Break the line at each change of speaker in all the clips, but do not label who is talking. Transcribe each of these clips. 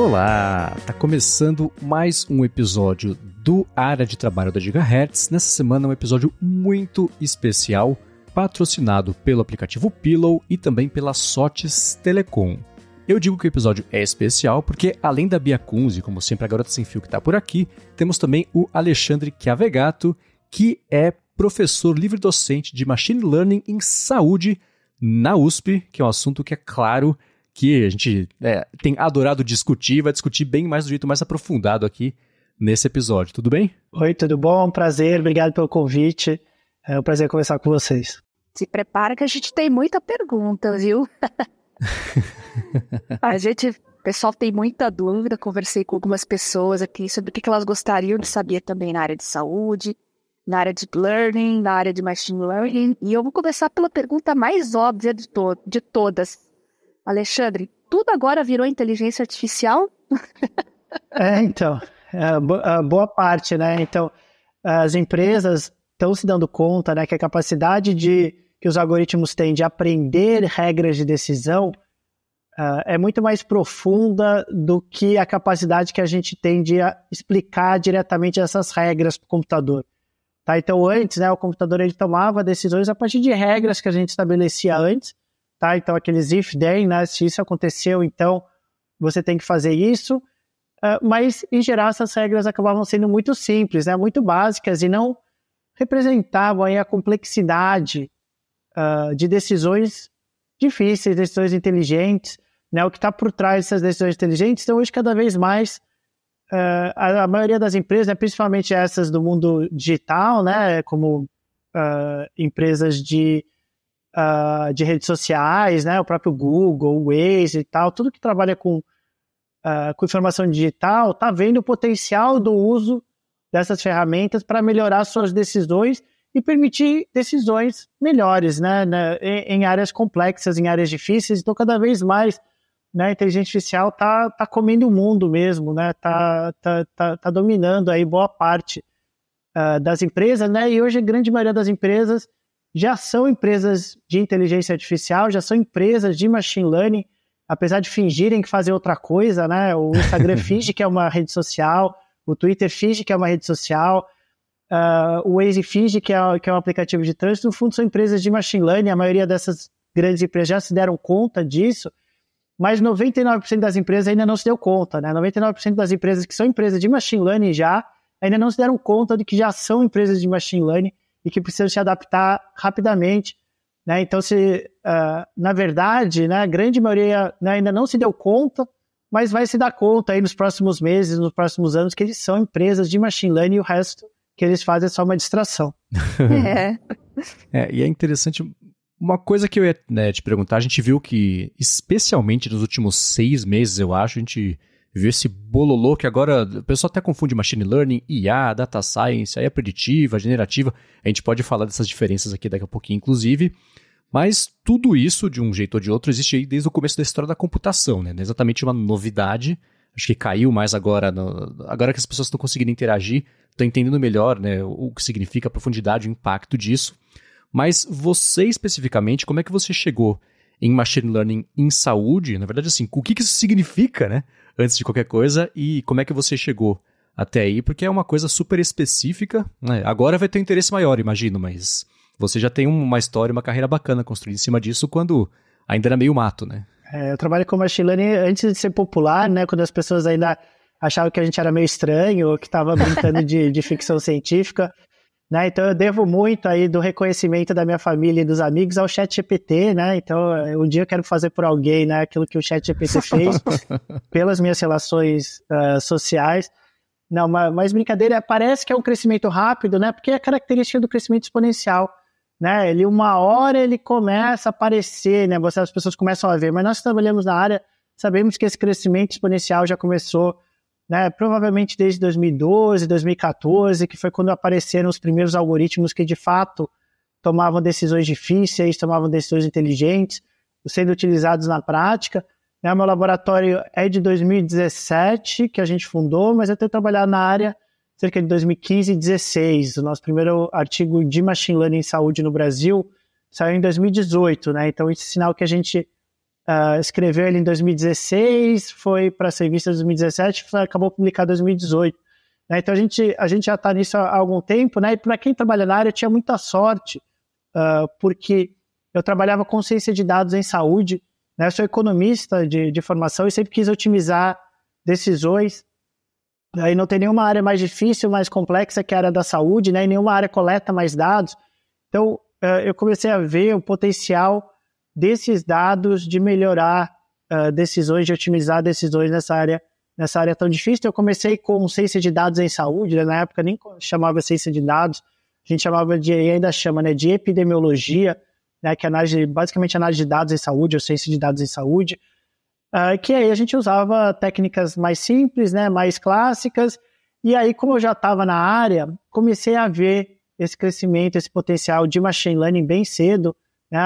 Olá! Tá começando mais um episódio do Área de Trabalho da Gigahertz. Nessa semana é um episódio muito especial, patrocinado pelo aplicativo Pillow e também pela Sotes Telecom. Eu digo que o episódio é especial porque, além da Bia Kunze, como sempre a garota sem fio que está por aqui, temos também o Alexandre Chiavegato, que é professor livre-docente de Machine Learning em Saúde na USP, que é um assunto que é claro que a gente tem adorado discutir, vai discutir bem mais do jeito mais aprofundado aqui nesse episódio. Tudo bem?
Oi, tudo bom? Prazer, obrigado pelo convite. É um prazer conversar com vocês.
Se prepara que a gente tem muita pergunta, viu? O pessoal tem muita dúvida, conversei com algumas pessoas aqui sobre o que elas gostariam de saber também na área de saúde, na área de learning, na área de machine learning, e eu vou começar pela pergunta mais óbvia de todas. Alexandre, tudo agora virou inteligência artificial?
Boa parte, né? Então, as empresas estão se dando conta, né, que a capacidade que os algoritmos têm de aprender regras de decisão é muito mais profunda do que a capacidade que a gente tem de explicar diretamente essas regras para o computador. Tá? Então, antes, né, o computador ele tomava decisões a partir de regras que a gente estabelecia antes. Tá? Então, aqueles if-then, né? Se isso aconteceu, então você tem que fazer isso. Mas, em geral, essas regras acabavam sendo muito simples, né? Muito básicas e não representavam aí a complexidade de decisões difíceis, decisões inteligentes, né? O que está por trás dessas decisões inteligentes. Então, hoje, cada vez mais, a maioria das empresas, né, principalmente essas do mundo digital, né, como empresas de redes sociais, né, o próprio Google, o Waze e tal, tudo que trabalha com informação digital, está vendo o potencial do uso dessas ferramentas para melhorar suas decisões e permitir decisões melhores, né, em áreas complexas, em áreas difíceis. Então, cada vez mais, né, a inteligência artificial tá comendo o mundo mesmo, né, tá dominando aí boa parte das empresas, né, e hoje a grande maioria das empresas já são empresas de inteligência artificial, já são empresas de machine learning, apesar de fingirem que fazem outra coisa, né? O Instagram finge que é uma rede social, o Twitter finge que é uma rede social, o Waze finge que é um aplicativo de trânsito. No fundo, são empresas de machine learning, a maioria dessas grandes empresas já se deram conta disso, mas 99% das empresas ainda não se deu conta, né? 99% das empresas que são empresas de machine learning já ainda não se deram conta de que já são empresas de machine learning e que precisam se adaptar rapidamente, né? Então, na verdade, né, a grande maioria, né, ainda não se deu conta, mas vai se dar conta aí nos próximos meses, nos próximos anos, que eles são empresas de machine learning e o resto que eles fazem é só uma distração.
E é interessante, uma coisa que eu ia, né, te perguntar, a gente viu que, especialmente nos últimos 6 meses, eu acho, a gente viu esse bololô que agora o pessoal até confunde machine learning, IA, data science, IA preditiva, generativa. A gente pode falar dessas diferenças aqui daqui a pouquinho, inclusive. Mas tudo isso, de um jeito ou de outro, existe aí desde o começo da história da computação, né? Não é exatamente uma novidade. Acho que caiu mais agora, agora que as pessoas estão conseguindo interagir, estão entendendo melhor, né, o que significa, a profundidade, o impacto disso. Mas você especificamente, como é que você chegou em machine learning em saúde? Na verdade, assim, o que isso significa, né? Antes de qualquer coisa, e como é que você chegou até aí, porque é uma coisa super específica, né? Agora vai ter um interesse maior, imagino, mas você já tem uma história, uma carreira bacana construída em cima disso quando ainda era meio mato, né?
Eu trabalho com machine learning antes de ser popular, né? Quando as pessoas ainda achavam que a gente era meio estranho ou que estava brincando de ficção científica, né? Então eu devo muito aí do reconhecimento da minha família e dos amigos ao ChatGPT, né? Então um dia eu quero fazer por alguém, né, aquilo que o ChatGPT fez pelas minhas relações sociais. Não, mas brincadeira, parece que é um crescimento rápido, né? Porque é a característica do crescimento exponencial, né? Uma hora ele começa a aparecer, né? As pessoas começam a ver, mas nós trabalhamos na área, sabemos que esse crescimento exponencial já começou, né, provavelmente desde 2012, 2014, que foi quando apareceram os primeiros algoritmos que de fato tomavam decisões difíceis, tomavam decisões inteligentes, sendo utilizados na prática. Né, meu laboratório é de 2017, que a gente fundou, mas eu tenho trabalhado na área cerca de 2015 e 2016. O nosso primeiro artigo de Machine Learning em Saúde no Brasil saiu em 2018, né? Então, esse sinal que a gente escreveu ele em 2016, foi para as revistas em 2017, acabou publicado em 2018. Né? Então a gente já está nisso há algum tempo, né? E para quem trabalha na área tinha muita sorte, porque eu trabalhava com ciência de dados em saúde, né? Eu sou economista de formação e sempre quis otimizar decisões. Aí não tem nenhuma área mais difícil, mais complexa que a área da saúde, né? E nenhuma área coleta mais dados. Então eu comecei a ver o potencial desses dados de melhorar decisões, de otimizar decisões nessa área tão difícil. Eu comecei com ciência de dados em saúde, né? Na época nem chamava ciência de dados, a gente chamava e ainda chama, né, de epidemiologia, né, que é basicamente análise de dados em saúde, ou ciência de dados em saúde, que aí a gente usava técnicas mais simples, né, mais clássicas, e aí como eu já estava na área, comecei a ver esse crescimento, esse potencial de machine learning bem cedo, né,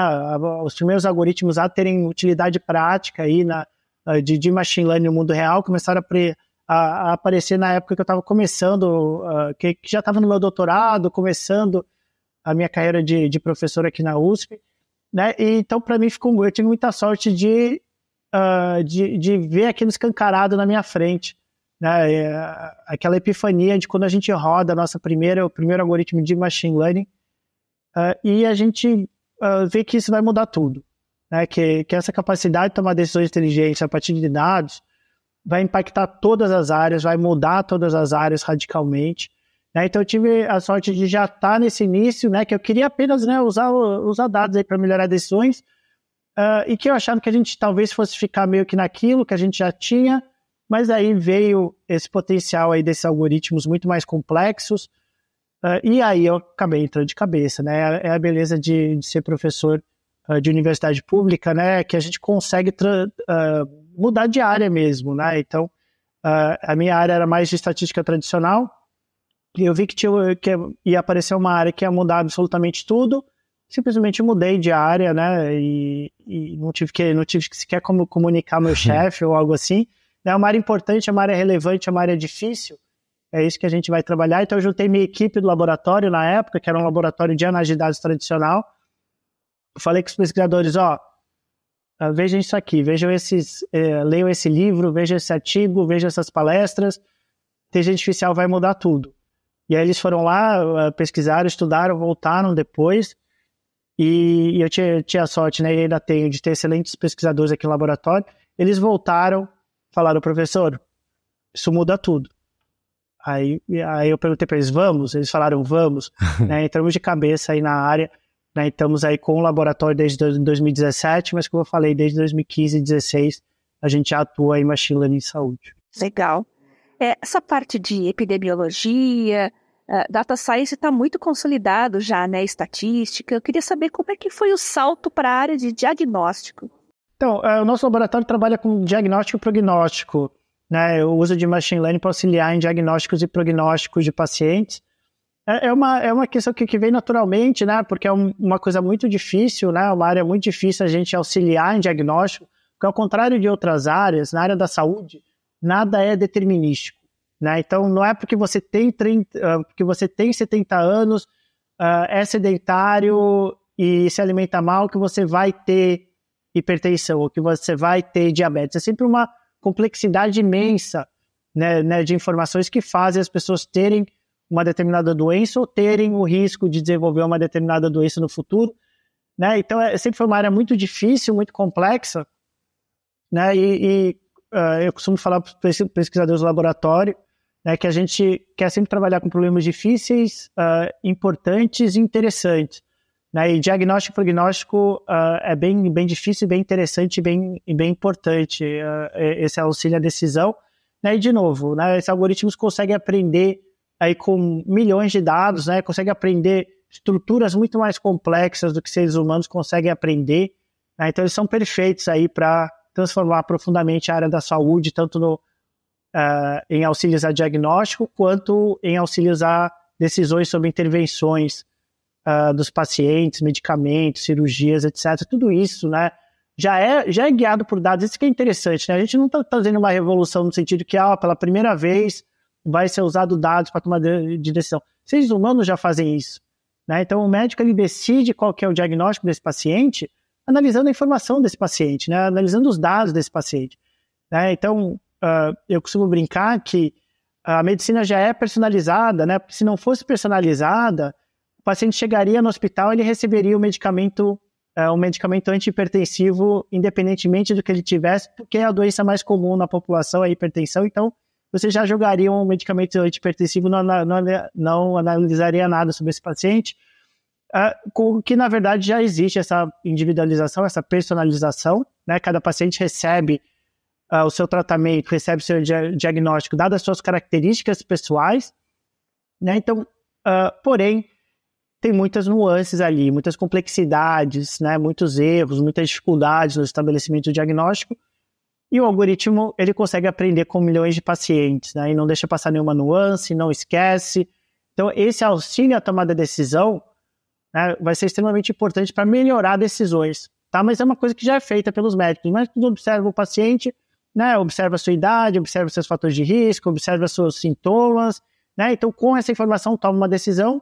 os primeiros algoritmos a terem utilidade prática aí de machine learning no mundo real começaram a aparecer na época que eu estava começando, que já estava no meu doutorado, começando a minha carreira de professor aqui na USP, né? E, então, para mim, eu tive muita sorte de ver aquilo escancarado na minha frente, né? Aquela epifania de quando a gente roda o primeiro algoritmo de machine learning, e a gente vê que isso vai mudar tudo, né? Que essa capacidade de tomar decisões inteligentes a partir de dados vai impactar todas as áreas, vai mudar todas as áreas radicalmente. Né? Então eu tive a sorte de já estar nesse início, né, que eu queria apenas, né, usar dados para melhorar decisões, e que eu achava que a gente talvez fosse ficar meio que naquilo que a gente já tinha, mas aí veio esse potencial aí desses algoritmos muito mais complexos, e aí eu acabei entrando de cabeça. Né? É a beleza de ser professor de universidade pública, né, que a gente consegue mudar de área mesmo. Né? Então a minha área era mais de estatística tradicional, e eu vi que ia aparecer uma área que ia mudar absolutamente tudo, simplesmente mudei de área, né, e não tive que sequer como comunicar meu chefe ou algo assim. É uma área importante, é uma área relevante, é uma área difícil, é isso que a gente vai trabalhar. Então eu juntei minha equipe do laboratório na época, que era um laboratório de análise de dados tradicional. Eu falei com os pesquisadores, vejam isso aqui, leiam esse livro, vejam esse artigo, vejam essas palestras, inteligência artificial vai mudar tudo. E aí eles foram lá, pesquisaram, estudaram, voltaram depois, e eu tinha a sorte, né, e ainda tenho, de ter excelentes pesquisadores aqui no laboratório. Eles voltaram, falaram, professor, isso muda tudo. Aí eu perguntei para eles, vamos? Eles falaram, vamos. Né, entramos de cabeça aí na área, né, estamos aí com o laboratório desde 2017, mas como eu falei, desde 2015 e 2016, a gente já atua em machine learning em saúde.
Legal. Essa parte de epidemiologia, data science está muito consolidado já, né? Estatística. Eu queria saber como é que foi o salto para a área de diagnóstico.
Então, o nosso laboratório trabalha com diagnóstico e prognóstico, né? O uso de machine learning para auxiliar em diagnósticos e prognósticos de pacientes. É uma questão que vem naturalmente, né? Porque é uma coisa muito difícil, né? Uma área muito difícil a gente auxiliar em diagnóstico, porque ao contrário de outras áreas, na área da saúde, nada é determinístico, né? Então, não é porque você tem 70 anos, é sedentário e se alimenta mal que você vai ter hipertensão ou que você vai ter diabetes. É sempre uma complexidade imensa, né, de informações que fazem as pessoas terem uma determinada doença ou terem o risco de desenvolver uma determinada doença no futuro. Né? Então, sempre foi uma área muito difícil, muito complexa, né? Eu costumo falar para os pesquisadores do laboratório, né, que a gente quer sempre trabalhar com problemas difíceis, importantes e interessantes. Né, e diagnóstico e prognóstico é bem difícil, bem interessante e bem importante, esse auxílio à decisão. Né, e, de novo, né, esses algoritmos conseguem aprender aí com milhões de dados, né, conseguem aprender estruturas muito mais complexas do que seres humanos conseguem aprender. Né, então, eles são perfeitos aí para transformar profundamente a área da saúde, tanto em auxílios a diagnóstico, quanto em auxílios a decisões sobre intervenções dos pacientes, medicamentos, cirurgias, etc. Tudo isso, né, já é guiado por dados. Isso que é interessante, né? A gente não está fazendo uma revolução no sentido que, pela primeira vez, vai ser usado dados para tomar de decisão. Seres humanos já fazem isso. Né? Então, o médico ele decide qual que é o diagnóstico desse paciente analisando a informação desse paciente, né? Analisando os dados desse paciente. Né? Então, eu costumo brincar que a medicina já é personalizada, né? Porque se não fosse personalizada, o paciente chegaria no hospital e ele receberia um medicamento antihipertensivo, independentemente do que ele tivesse, porque é a doença mais comum na população, é a hipertensão. Então, você já jogaria um medicamento antihipertensivo, não analisaria nada sobre esse paciente, que na verdade já existe essa individualização, essa personalização, né? Cada paciente recebe o seu tratamento, recebe o seu diagnóstico, dadas as suas características pessoais, né? Então, porém, tem muitas nuances ali, muitas complexidades, né? Muitos erros, muitas dificuldades no estabelecimento do diagnóstico, e o algoritmo ele consegue aprender com milhões de pacientes, né? E não deixa passar nenhuma nuance, não esquece. Então, esse auxílio à tomada de decisão, né, vai ser extremamente importante para melhorar decisões, tá? Mas é uma coisa que já é feita pelos médicos. Os médicos observam o paciente, né, observa a sua idade, observa seus fatores de risco, observa seus sintomas, né? Então, com essa informação, toma uma decisão.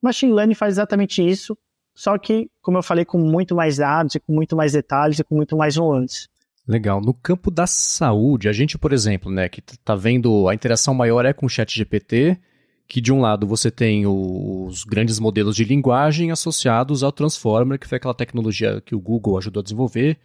Machine Learning faz exatamente isso, só que, como eu falei, com muito mais dados, com muito mais detalhes e com muito mais nuances.
Legal. No campo da saúde, a gente, por exemplo, né, que está vendo a interação maior é com o ChatGPT, que de um lado você tem os grandes modelos de linguagem associados ao Transformer, que foi aquela tecnologia que o Google ajudou a desenvolver,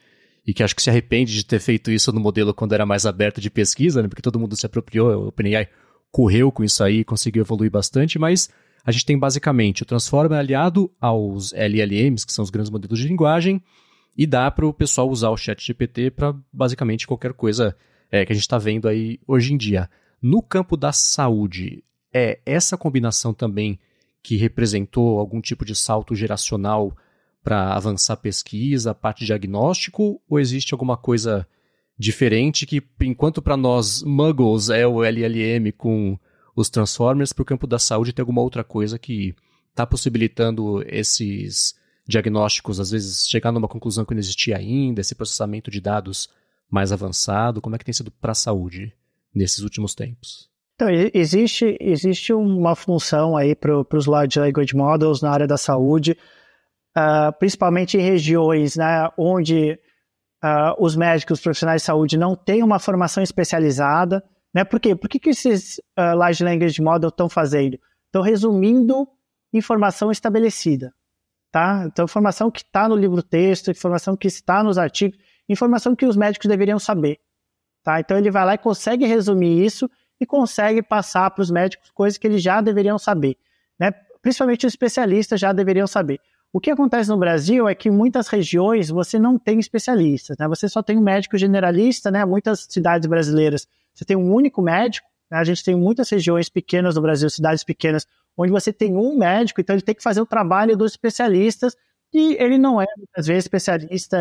e que acho que se arrepende de ter feito isso no modelo quando era mais aberto de pesquisa, né, porque todo mundo se apropriou, o OpenAI correu com isso aí, conseguiu evoluir bastante, mas a gente tem basicamente o Transformer aliado aos LLMs, que são os grandes modelos de linguagem, e dá para o pessoal usar o ChatGPT para basicamente qualquer coisa que a gente está vendo aí hoje em dia. No campo da saúde, é essa combinação também que representou algum tipo de salto geracional para avançar a pesquisa, a parte de diagnóstico, ou existe alguma coisa diferente que, enquanto para nós muggles é o LLM com os Transformers, para o campo da saúde tem alguma outra coisa que está possibilitando esses diagnósticos, às vezes chegar numa conclusão que não existia ainda, esse processamento de dados mais avançado? Como é que tem sido para a saúde nesses últimos tempos?
Então, existe uma função aí para os Large Language Models na área da saúde, principalmente em regiões, né, onde os médicos, os profissionais de saúde não têm uma formação especializada. Né? Por quê? Por que esses Large Language Models estão fazendo? Estão resumindo informação estabelecida. Tá? Então, informação que está no livro-texto, informação que está nos artigos, informação que os médicos deveriam saber. Tá? Então, ele vai lá e consegue resumir isso e consegue passar para os médicos coisas que eles já deveriam saber. Né? Principalmente os especialistas já deveriam saber. O que acontece no Brasil é que em muitas regiões você não tem especialistas. Né? Você só tem um médico generalista. Né? Muitas cidades brasileiras você tem um único médico. Né? A gente tem muitas regiões pequenas no Brasil, cidades pequenas, onde você tem um médico, então ele tem que fazer o trabalho dos especialistas, e ele não é, muitas vezes, especialista,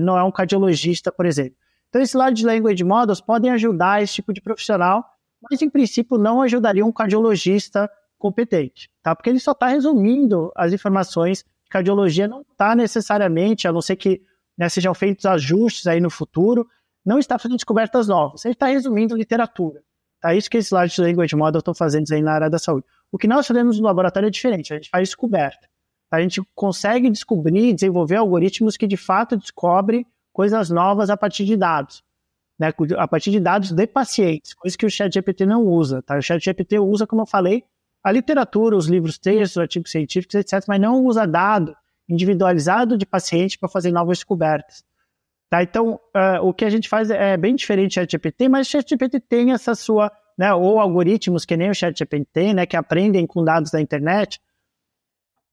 não é um cardiologista, por exemplo. Então, esses Large Language Models podem ajudar esse tipo de profissional, mas, em princípio, não ajudariam um cardiologista competente, tá? Porque ele só está resumindo as informações. Cardiologia não está necessariamente, a não ser que, né, sejam feitos ajustes aí no futuro, não está fazendo descobertas novas. Ele está resumindo literatura. Tá? Isso que esses Large Language Models estão fazendo aí na área da saúde. O que nós fazemos no laboratório é diferente, a gente faz descoberta. A gente consegue descobrir e desenvolver algoritmos que de fato descobrem coisas novas a partir de dados. Né? A partir de dados de pacientes, coisa que o ChatGPT não usa. Tá? O ChatGPT usa, como eu falei, a literatura, os livros textos, os artigos científicos, etc., mas não usa dado individualizado de paciente para fazer novas descobertas. Tá? Então, o que a gente faz é bem diferente do ChatGPT, mas o ChatGPT tem essa sua, né, ou algoritmos que nem o ChatGPT, né, que aprendem com dados da internet,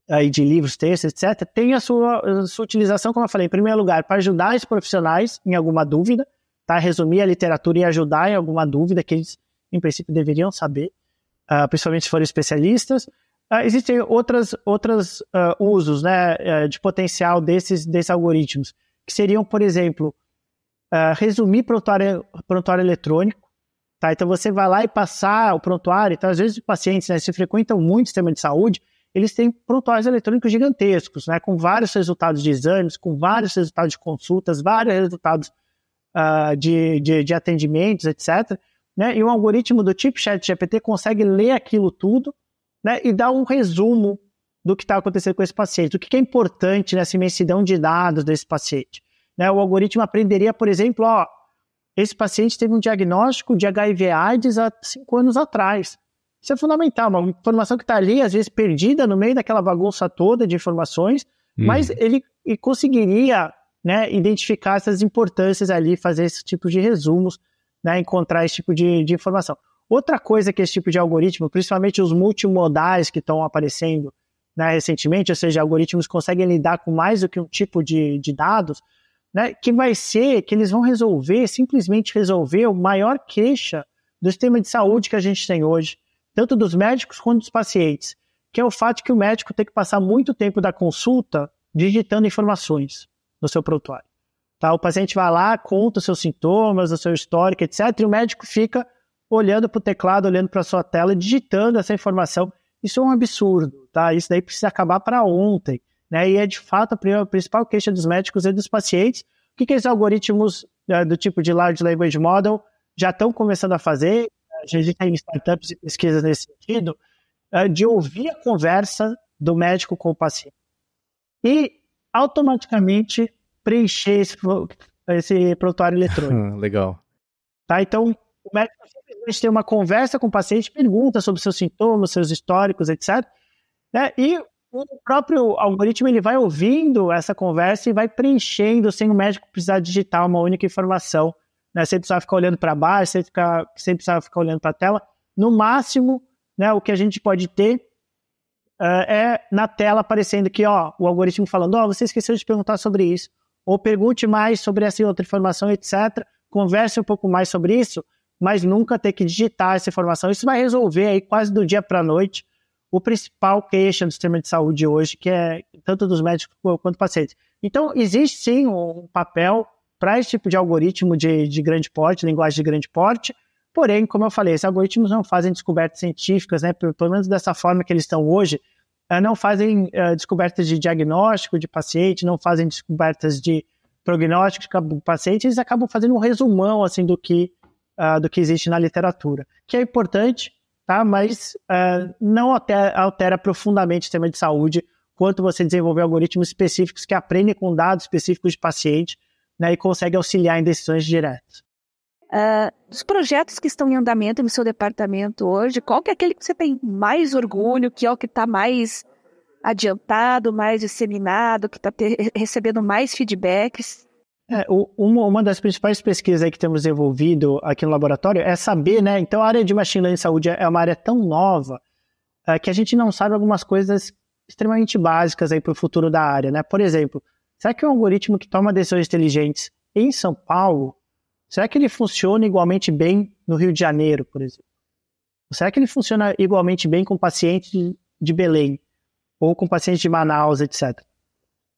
aí de livros, textos, etc., tem a sua utilização, como eu falei, em primeiro lugar, para ajudar os profissionais em alguma dúvida, tá? Resumir a literatura e ajudar em alguma dúvida que eles, em princípio, deveriam saber, principalmente se forem especialistas. Existem outros usos, né, de potencial desses algoritmos, que seriam, por exemplo, resumir prontuário eletrônico. Tá? Então, você vai lá e passar o prontuário. Então, às vezes, os pacientes, né, se frequentam muito o sistema de saúde, eles têm prontuários eletrônicos gigantescos, né, com vários resultados de exames, com vários resultados de consultas, vários resultados de atendimentos, etc. Né? E um algoritmo do tipo ChatGPT consegue ler aquilo tudo, né, e dar um resumo do que está acontecendo com esse paciente. O que é importante nessa imensidão de dados desse paciente? Né? O algoritmo aprenderia, por exemplo, esse paciente teve um diagnóstico de HIV/AIDS há 5 anos atrás. Isso é fundamental, uma informação que está ali, às vezes perdida no meio daquela bagunça toda de informações, mas ele conseguiria, né, identificar essas importâncias ali, fazer esse tipo de resumos, né, encontrar esse tipo de informação. Outra coisa que esse tipo de algoritmo, principalmente os multimodais que estão aparecendo, né, recentemente, ou seja, algoritmos conseguem lidar com mais do que um tipo de dados, né, que vai ser que eles vão simplesmente resolver a maior queixa do sistema de saúde que a gente tem hoje, tanto dos médicos quanto dos pacientes, que é o fato que o médico tem que passar muito tempo da consulta digitando informações no seu prontuário. Tá? O paciente vai lá, conta os seus sintomas, o seu histórico, etc., e o médico fica olhando para o teclado, olhando para a sua tela, digitando essa informação. Isso é um absurdo, tá? Isso daí precisa acabar para ontem, né? E é de fato a principal queixa dos médicos e dos pacientes. O que esses algoritmos do tipo de Large Language Model já estão começando a fazer? Já existem startups e pesquisas nesse sentido, de ouvir a conversa do médico com o paciente e automaticamente preencher esse prontuário eletrônico.
Legal.
Tá? Então, o médico simplesmente tem uma conversa com o paciente, pergunta sobre seus sintomas, seus históricos, etc. Né? E o próprio algoritmo ele vai ouvindo essa conversa e vai preenchendo sem o médico precisar digitar uma única informação, né? Sem precisar ficar olhando para baixo, sem precisar ficar olhando para a tela. No máximo, né, o que a gente pode ter é na tela aparecendo aqui, o algoritmo falando, você esqueceu de perguntar sobre isso, ou pergunte mais sobre essa outra informação, etc. Converse um pouco mais sobre isso, mas nunca ter que digitar essa informação. Isso vai resolver aí quase do dia para a noite o principal queixa do sistema de saúde hoje, que é tanto dos médicos quanto dos pacientes. Então, existe sim um papel para esse tipo de algoritmo de grande porte, linguagem de grande porte, porém, como eu falei, esses algoritmos não fazem descobertas científicas, né, pelo menos dessa forma que eles estão hoje, não fazem descobertas de diagnóstico de paciente, não fazem descobertas de prognóstico de paciente, eles acabam fazendo um resumão assim, do que existe na literatura, que é importante, tá? Mas não altera profundamente o sistema de saúde quanto você desenvolver algoritmos específicos que aprendem com dados específicos de paciente, né, e conseguem auxiliar em decisões diretas.
Dos projetos que estão em andamento no seu departamento hoje, qual que é aquele que você tem mais orgulho, que é o que está mais adiantado, mais disseminado, que está recebendo mais feedbacks?
Uma das principais pesquisas aí que temos desenvolvido aqui no laboratório é saber, né? Então, a área de Machine Learning em saúde é uma área tão nova que a gente não sabe algumas coisas extremamente básicas aí para o futuro da área, né? Por exemplo, será que um algoritmo que toma decisões inteligentes em São Paulo, será que ele funciona igualmente bem no Rio de Janeiro, por exemplo? Será que ele funciona igualmente bem com pacientes de Belém ou com pacientes de Manaus, etc.?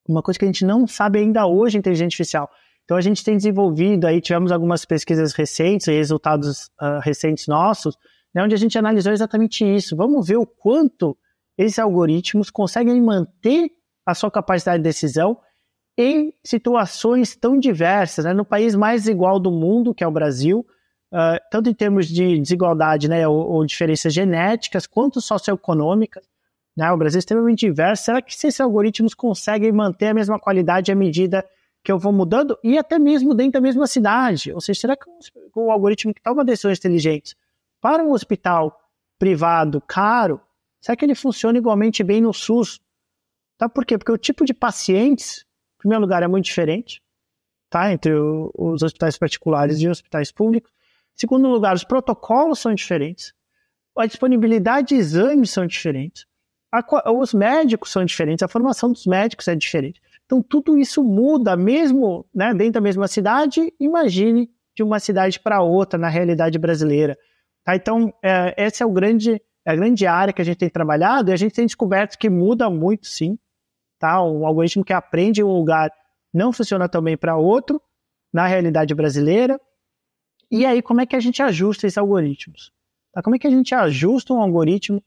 Uma coisa que a gente não sabe ainda hoje em inteligência artificial. Então, a gente tem desenvolvido, aí tivemos algumas pesquisas recentes, resultados recentes nossos, né, onde a gente analisou exatamente isso. Vamos ver o quanto esses algoritmos conseguem manter a sua capacidade de decisão em situações tão diversas, né, no país mais desigual do mundo, que é o Brasil, tanto em termos de desigualdade, né, ou diferenças genéticas, quanto socioeconômicas. O Brasil é extremamente diverso. Será que esses algoritmos conseguem manter a mesma qualidade à medida que eu vou mudando? E até mesmo dentro da mesma cidade. Ou seja, será que o algoritmo que toma decisões inteligentes para um hospital privado caro, será que ele funciona igualmente bem no SUS? Tá? Por quê? Porque o tipo de pacientes, em primeiro lugar, é muito diferente, tá? Entre os hospitais particulares e os hospitais públicos. Em segundo lugar, os protocolos são diferentes. A disponibilidade de exames são diferentes. Os médicos são diferentes, a formação dos médicos é diferente. Então, tudo isso muda mesmo, né, dentro da mesma cidade. Imagine de uma cidade para outra na realidade brasileira. Tá? Então, essa é a grande área que a gente tem trabalhado e a gente tem descoberto que muda muito, sim. Tá? Um algoritmo que aprende em um lugar não funciona também para outro, na realidade brasileira. E aí, como é que a gente ajusta esses algoritmos? Tá? Como é que a gente ajusta um algoritmo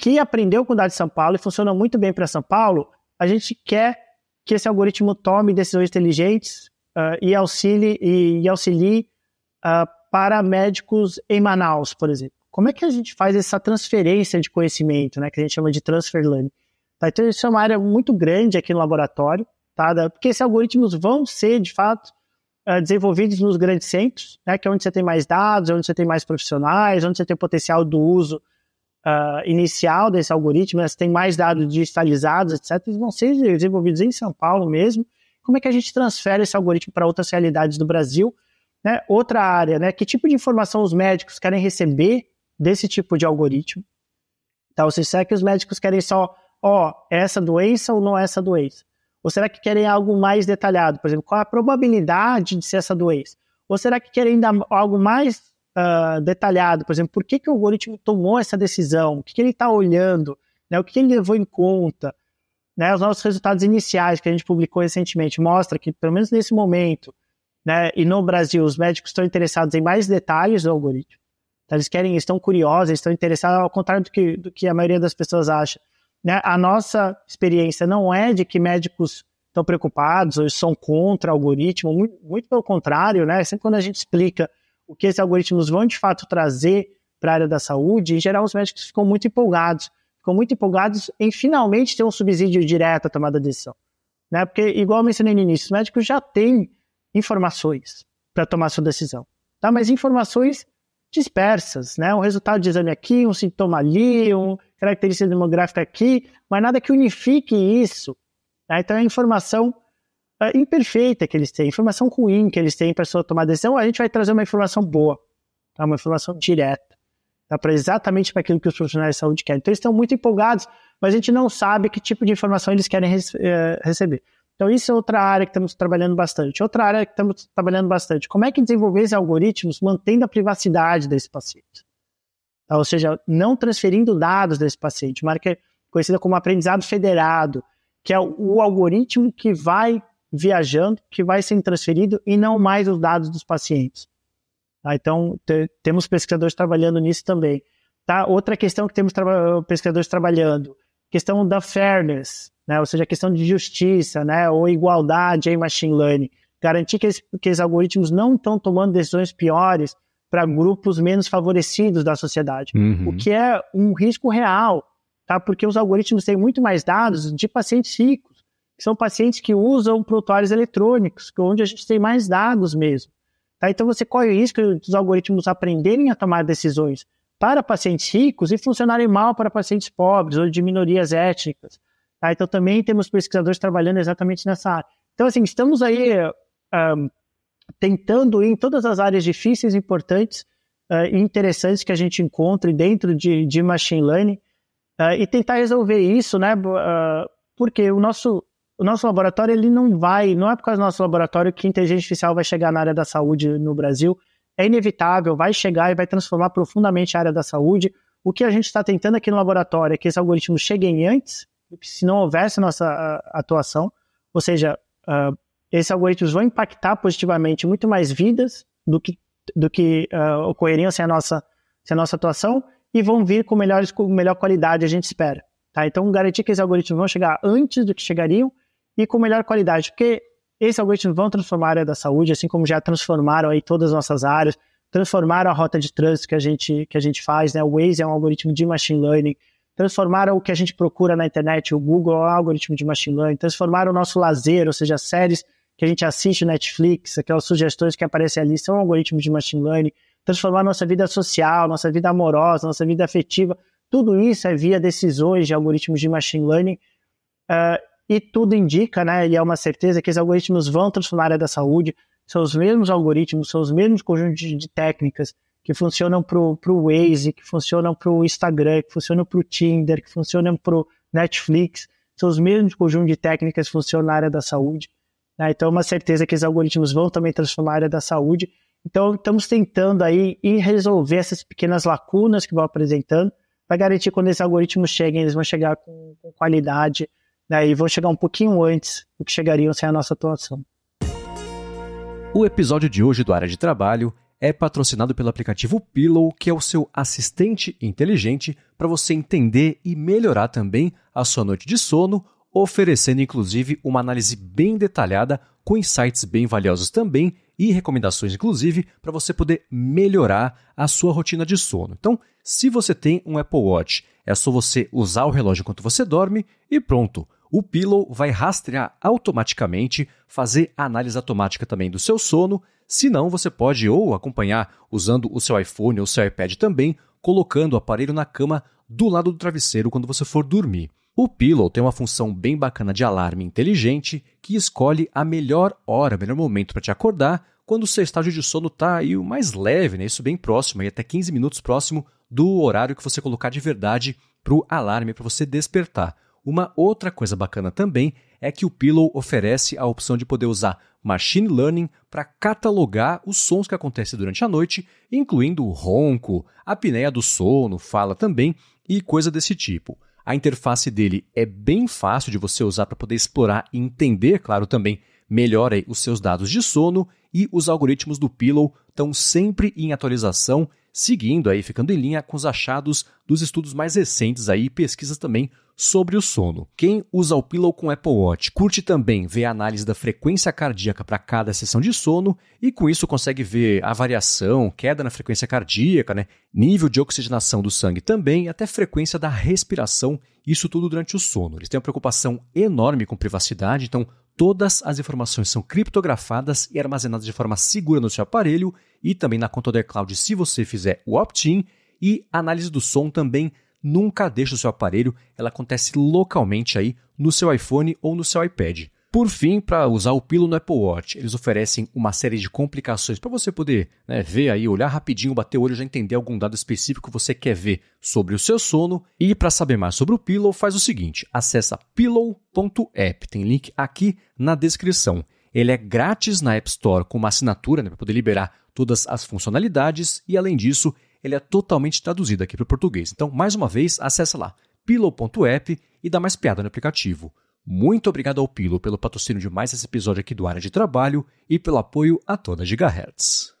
que aprendeu com o dado de São Paulo e funciona muito bem para São Paulo? A gente quer que esse algoritmo tome decisões inteligentes e auxilie para médicos em Manaus, por exemplo. Como é que a gente faz essa transferência de conhecimento, né, que a gente chama de transfer learning? Tá? Então, isso é uma área muito grande aqui no laboratório, tá? Porque esses algoritmos vão ser, de fato, desenvolvidos nos grandes centros, né? Que é onde você tem mais dados, onde você tem mais profissionais, onde você tem potencial do uso inicial desse algoritmo, né? Você tem mais dados digitalizados, etc. Eles vão ser desenvolvidos em São Paulo mesmo. Como é que a gente transfere esse algoritmo para outras realidades do Brasil? Né? Outra área, né? Que tipo de informação os médicos querem receber desse tipo de algoritmo? Então, ou seja, será que os médicos querem só, essa doença ou não essa doença? Ou será que querem algo mais detalhado? Por exemplo, qual a probabilidade de ser essa doença? Ou será que querem dar algo mais detalhado? Por exemplo, por que o algoritmo tomou essa decisão? O que ele está olhando? Né? O que ele levou em conta? Né? Os nossos resultados iniciais que a gente publicou recentemente mostram que, pelo menos nesse momento, né, e no Brasil, os médicos estão interessados em mais detalhes do algoritmo. Então, eles estão curiosos, estão interessados, ao contrário do que a maioria das pessoas acha. Né? A nossa experiência não é de que médicos estão preocupados ou são contra o algoritmo, muito pelo contrário, né? Sempre quando a gente explica o que esses algoritmos vão de fato trazer para a área da saúde, em geral os médicos ficam muito empolgados em finalmente ter um subsídio direto à tomada de decisão. Né? Porque, igual eu mencionei no início, os médicos já têm informações para tomar sua decisão, tá? Mas informações dispersas, né? Um resultado de exame aqui, um sintoma ali, uma característica demográfica aqui, mas nada que unifique isso. Tá? Então é a informação imperfeita que eles têm, informação ruim que eles têm para sua tomada de decisão. A gente vai trazer uma informação boa, tá? Uma informação direta, tá? Exatamente para aquilo que os profissionais de saúde querem. Então eles estão muito empolgados, mas a gente não sabe que tipo de informação eles querem receber. Então, isso é outra área que estamos trabalhando bastante. Outra área que estamos trabalhando bastante. Como é que desenvolver esses algoritmos mantendo a privacidade desse paciente? Ou seja, não transferindo dados desse paciente. Uma área que é conhecida como aprendizado federado, que é o algoritmo que vai viajando, que vai sendo transferido e não mais os dados dos pacientes. Tá? Então, temos pesquisadores trabalhando nisso também. Tá? Outra questão que temos pesquisadores trabalhando, questão da fairness, né? Ou seja, a questão de justiça, né? Ou igualdade em machine learning. Garantir que esses algoritmos não estão tomando decisões piores para grupos menos favorecidos da sociedade. O que é um risco real, tá? Porque os algoritmos têm muito mais dados de pacientes ricos, que são pacientes que usam prontuários eletrônicos, onde a gente tem mais dados mesmo. Tá? Então você corre o risco dos algoritmos aprenderem a tomar decisões para pacientes ricos e funcionarem mal para pacientes pobres ou de minorias étnicas. Tá? Então também temos pesquisadores trabalhando exatamente nessa área. Então assim, estamos aí tentando ir em todas as áreas difíceis, importantes e interessantes que a gente encontre dentro de machine learning e tentar resolver isso, né? Porque o nosso laboratório ele não é por causa do nosso laboratório que a inteligência artificial vai chegar na área da saúde no Brasil. É inevitável, vai chegar e vai transformar profundamente a área da saúde. O que a gente está tentando aqui no laboratório é que esses algoritmos cheguem antes, se não houvesse nossa atuação, ou seja, esses algoritmos vão impactar positivamente muito mais vidas do que ocorreriam sem a nossa atuação e vão vir com melhor qualidade, a gente espera. Tá? Então, garantir que esses algoritmos vão chegar antes do que chegariam e com melhor qualidade, porque esses algoritmos vão transformar a área da saúde, assim como já transformaram aí todas as nossas áreas, transformaram a rota de trânsito que a gente faz, né? O Waze é um algoritmo de machine learning, transformaram o que a gente procura na internet, o Google é um algoritmo de machine learning, transformaram o nosso lazer, ou seja, as séries que a gente assiste no Netflix, aquelas sugestões que aparecem ali são algoritmos de machine learning, transformar nossa vida social, nossa vida amorosa, nossa vida afetiva, tudo isso é via decisões de algoritmos de machine learning, e tudo indica, né, e é uma certeza que esses algoritmos vão transformar a área da saúde, são os mesmos algoritmos, são os mesmos conjuntos de técnicas que funcionam para o Waze, que funcionam para o Instagram, que funcionam para o Tinder, que funcionam para o Netflix, são os mesmos conjuntos de técnicas que funcionam na área da saúde. Né? Então é uma certeza que esses algoritmos vão também transformar a área da saúde. Então estamos tentando aí ir resolver essas pequenas lacunas que vão apresentando, para garantir que quando esses algoritmos cheguem, eles vão chegar com qualidade, né? E vão chegar um pouquinho antes do que chegariam sem a nossa atuação.
O episódio de hoje do Área de Trabalho é patrocinado pelo aplicativo Pillow, que é o seu assistente inteligente para você entender e melhorar também a sua noite de sono, oferecendo inclusive uma análise bem detalhada com insights bem valiosos também e recomendações, inclusive, para você poder melhorar a sua rotina de sono. Então, se você tem um Apple Watch, é só você usar o relógio enquanto você dorme e pronto. O Pillow vai rastrear automaticamente, fazer análise automática também do seu sono. Se não, você pode ou acompanhar usando o seu iPhone ou o seu iPad também, colocando o aparelho na cama do lado do travesseiro quando você for dormir. O Pillow tem uma função bem bacana de alarme inteligente que escolhe a melhor hora, o melhor momento para te acordar quando o seu estágio de sono está aí o mais leve, né? Isso bem próximo, aí até 15 minutos próximo do horário que você colocar de verdade para o alarme, para você despertar. Uma outra coisa bacana também é que o Pillow oferece a opção de poder usar Machine Learning para catalogar os sons que acontecem durante a noite, incluindo o ronco, a apneia do sono, fala também e coisa desse tipo. A interface dele é bem fácil de você usar para poder explorar e entender, claro, também melhor aí os seus dados de sono e os algoritmos do Pillow estão sempre em atualização, seguindo aí, ficando em linha com os achados dos estudos mais recentes aí, pesquisas também sobre o sono. Quem usa o Pillow com Apple Watch curte também ver a análise da frequência cardíaca para cada sessão de sono e com isso consegue ver a variação, queda na frequência cardíaca, né? Nível de oxigenação do sangue também e até frequência da respiração, isso tudo durante o sono. Eles têm uma preocupação enorme com privacidade, então todas as informações são criptografadas e armazenadas de forma segura no seu aparelho e também na conta do iCloud se você fizer o opt-in, e a análise do som também nunca deixa o seu aparelho, ela acontece localmente aí no seu iPhone ou no seu iPad. Por fim, para usar o Pillow no Apple Watch, eles oferecem uma série de complicações para você poder, né, ver aí, olhar rapidinho, bater o olho, já entender algum dado específico que você quer ver sobre o seu sono. E para saber mais sobre o Pillow, faz o seguinte, acessa pillow.app, tem link aqui na descrição. Ele é grátis na App Store com uma assinatura, né, para poder liberar todas as funcionalidades e, além disso, ele é totalmente traduzido aqui para o português. Então, mais uma vez, acessa lá, pillow.app e dá mais piada no aplicativo. Muito obrigado ao Pillow pelo patrocínio de mais esse episódio aqui do Área de Trabalho e pelo apoio a toda Gigahertz.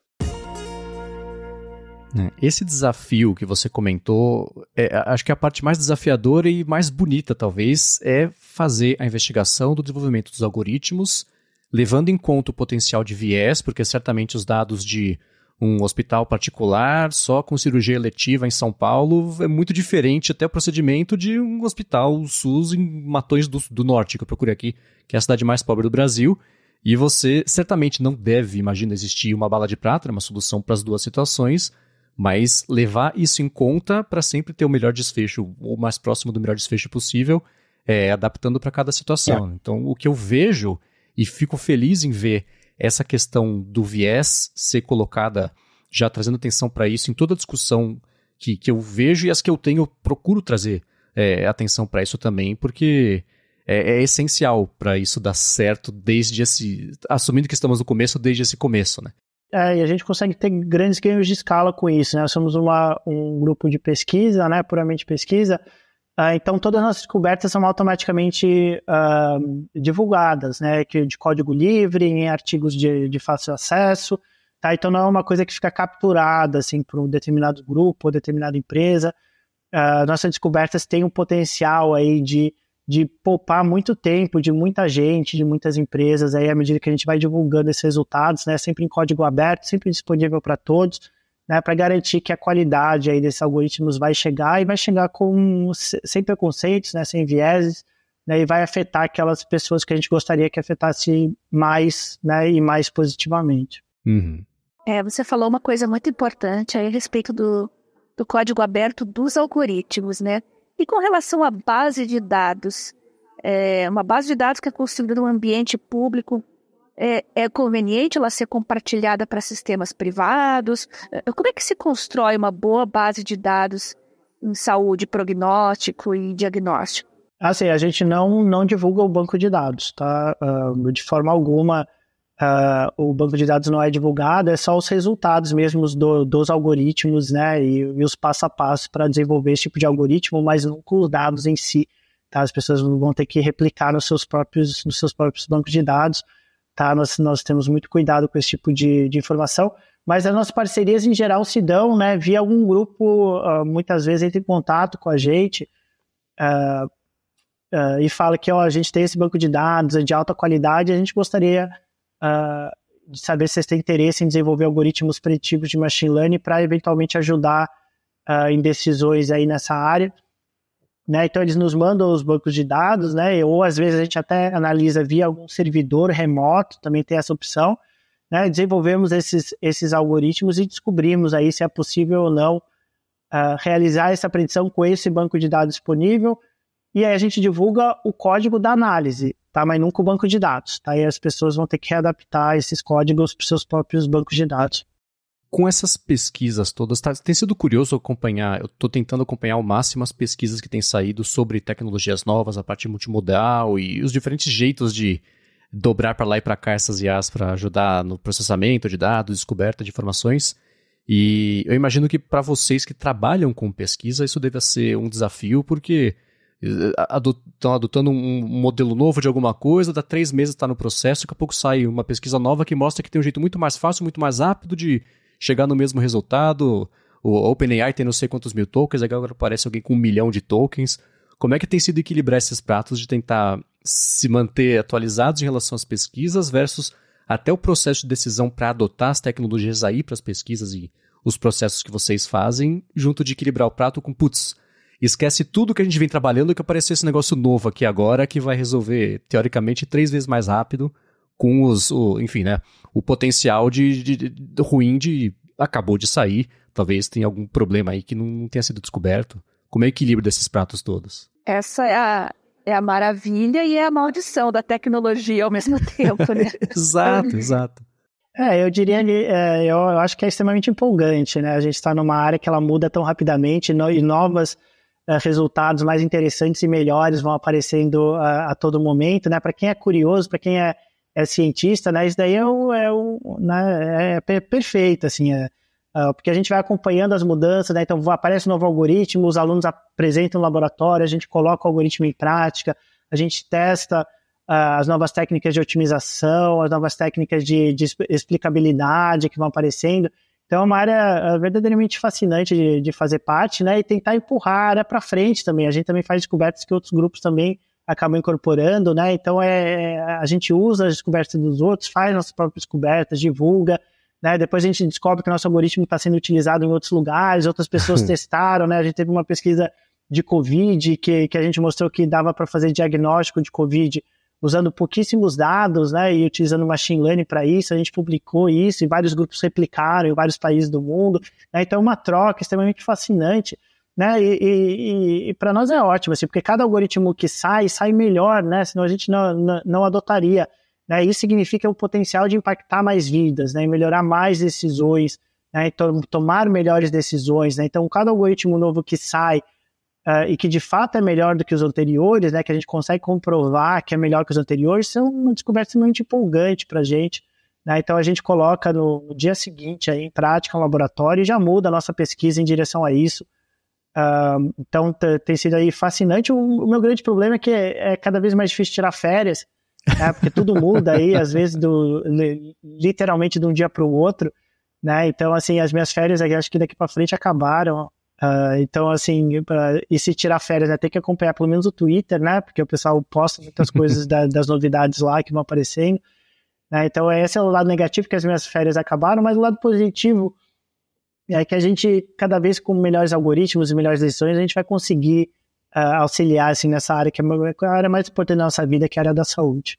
Esse desafio que você comentou, acho que a parte mais desafiadora e mais bonita, talvez, é fazer a investigação do desenvolvimento dos algoritmos, levando em conta o potencial de viés, porque certamente os dados de um hospital particular só com cirurgia eletiva em São Paulo é muito diferente até o procedimento de um hospital SUS em Matões do Norte, que eu procurei aqui, que é a cidade mais pobre do Brasil, e você certamente não deve, imagina, existir uma bala de prata, uma solução para as duas situações, mas levar isso em conta para sempre ter o melhor desfecho, ou mais próximo do melhor desfecho possível, adaptando para cada situação. Então, o que eu vejo, e fico feliz em ver essa questão do viés ser colocada, já trazendo atenção para isso em toda a discussão que eu vejo e as que eu tenho, eu procuro trazer atenção para isso também, porque é essencial para isso dar certo desde assumindo que estamos no começo, desde esse começo, né?
E a gente consegue ter grandes ganhos de escala com isso, né? Nós somos um grupo de pesquisa, né? Puramente pesquisa. Então, todas as nossas descobertas são automaticamente divulgadas, né, de código livre, em artigos de fácil acesso. Tá? Então, não é uma coisa que fica capturada assim, por um determinado grupo ou determinada empresa. Nossas descobertas têm um potencial aí de poupar muito tempo de muita gente, de muitas empresas, aí, à medida que a gente vai divulgando esses resultados, né, sempre em código aberto, sempre disponível para todos, né, para garantir que a qualidade aí desses algoritmos vai chegar sem preconceitos, né, sem vieses, né, e vai afetar aquelas pessoas que a gente gostaria que afetasse mais, né, e mais positivamente.
Uhum.
Você falou uma coisa muito importante aí a respeito do código aberto dos algoritmos, né? E com relação à base de dados, uma base de dados que é construída num ambiente público, é conveniente ela ser compartilhada para sistemas privados? Como é que se constrói uma boa base de dados em saúde, prognóstico e diagnóstico?
Assim, a gente não divulga o banco de dados, tá? De forma alguma, o banco de dados não é divulgado, é só os resultados mesmos dos algoritmos, né? E os passo a passo para desenvolver esse tipo de algoritmo, mas nunca os dados em si, tá? As pessoas vão ter que replicar nos seus próprios bancos de dados. Tá, nós temos muito cuidado com esse tipo de informação, mas as nossas parcerias em geral se dão, né, via algum grupo, muitas vezes entra em contato com a gente e fala que a gente tem esse banco de dados de alta qualidade, a gente gostaria de saber se vocês têm interesse em desenvolver algoritmos preditivos de machine learning para eventualmente ajudar em decisões aí nessa área. Né? Então, eles nos mandam os bancos de dados, né? Ou às vezes a gente até analisa via algum servidor remoto, também tem essa opção. Né? Desenvolvemos esses algoritmos e descobrimos aí se é possível ou não realizar essa predição com esse banco de dados disponível. E aí a gente divulga o código da análise, tá? Mas nunca o banco de dados. Tá? E as pessoas vão ter que readaptar esses códigos para os seus próprios bancos de dados.
Com essas pesquisas todas, tem sido curioso acompanhar, eu estou tentando acompanhar ao máximo as pesquisas que têm saído sobre tecnologias novas, a parte multimodal e os diferentes jeitos de dobrar para lá e para cá essas IAs para ajudar no processamento de dados, descoberta de informações. E eu imagino que para vocês que trabalham com pesquisa, isso deve ser um desafio, porque estão adotando um modelo novo de alguma coisa, dá 3 meses está no processo, daqui a pouco sai uma pesquisa nova que mostra que tem um jeito muito mais fácil, muito mais rápido de chegar no mesmo resultado. O OpenAI tem não sei quantos mil tokens, agora aparece alguém com 1 milhão de tokens. Como é que tem sido equilibrar esses pratos de tentar se manter atualizados em relação às pesquisas versus até o processo de decisão para adotar as tecnologias aí para as pesquisas e os processos que vocês fazem, junto de equilibrar o prato com, esquece tudo que a gente vem trabalhando que apareceu esse negócio novo aqui agora que vai resolver, teoricamente, 3 vezes mais rápido com o potencial de ruim de acabou de sair, talvez tenha algum problema aí que não tenha sido descoberto. Como é o equilíbrio desses pratos todos?
Essa é a maravilha e é a maldição da tecnologia ao mesmo tempo, né?
Exato.
Eu diria que eu acho que é extremamente empolgante, né? A gente está numa área que ela muda tão rapidamente e novos resultados mais interessantes e melhores vão aparecendo a todo momento, né? Para quem é curioso, para quem é cientista, né? Isso daí é perfeito, assim, porque a gente vai acompanhando as mudanças, né? Então aparece um novo algoritmo, os alunos apresentam no laboratório, a gente coloca o algoritmo em prática, a gente testa as novas técnicas de otimização, as novas técnicas de explicabilidade que vão aparecendo. Então é uma área verdadeiramente fascinante de fazer parte, né? E tentar empurrar a área para frente também. A gente também faz descobertas que outros grupos também acabam incorporando, né? Então a gente usa as descobertas dos outros, faz nossas próprias descobertas, divulga, né? Depois a gente descobre que o nosso algoritmo está sendo utilizado em outros lugares, outras pessoas testaram, né? A gente teve uma pesquisa de Covid que a gente mostrou que dava para fazer diagnóstico de Covid usando pouquíssimos dados, né? E utilizando machine learning para isso. A gente publicou isso e vários grupos replicaram em vários países do mundo, né? Então é uma troca extremamente fascinante, né? E para nós é ótimo, assim, porque cada algoritmo que sai melhor, né? Senão a gente não adotaria, né? Isso significa o potencial de impactar mais vidas, né? E melhorar mais decisões, né? Então, tomar melhores decisões, né? Então, cada algoritmo novo que sai e que de fato é melhor do que os anteriores, né? Que a gente consegue comprovar que é melhor que os anteriores, são uma descoberta extremamente empolgante para a gente, né? Então, a gente coloca no dia seguinte aí, em prática no laboratório e já muda a nossa pesquisa em direção a isso. Então tem sido aí fascinante. O meu grande problema é que é cada vez mais difícil tirar férias, né? Porque tudo muda aí, às vezes literalmente de um dia para o outro, né? Então assim, as minhas férias acho que daqui para frente acabaram, então assim, e se tirar férias, né, tem que acompanhar pelo menos o Twitter, né? Porque o pessoal posta muitas coisas das novidades lá que vão aparecendo, né? Então esse é o lado negativo, que as minhas férias acabaram, mas o lado positivo é que a gente, cada vez com melhores algoritmos e melhores decisões, a gente vai conseguir auxiliar assim, nessa área que é a área mais importante da nossa vida, que é a área da saúde.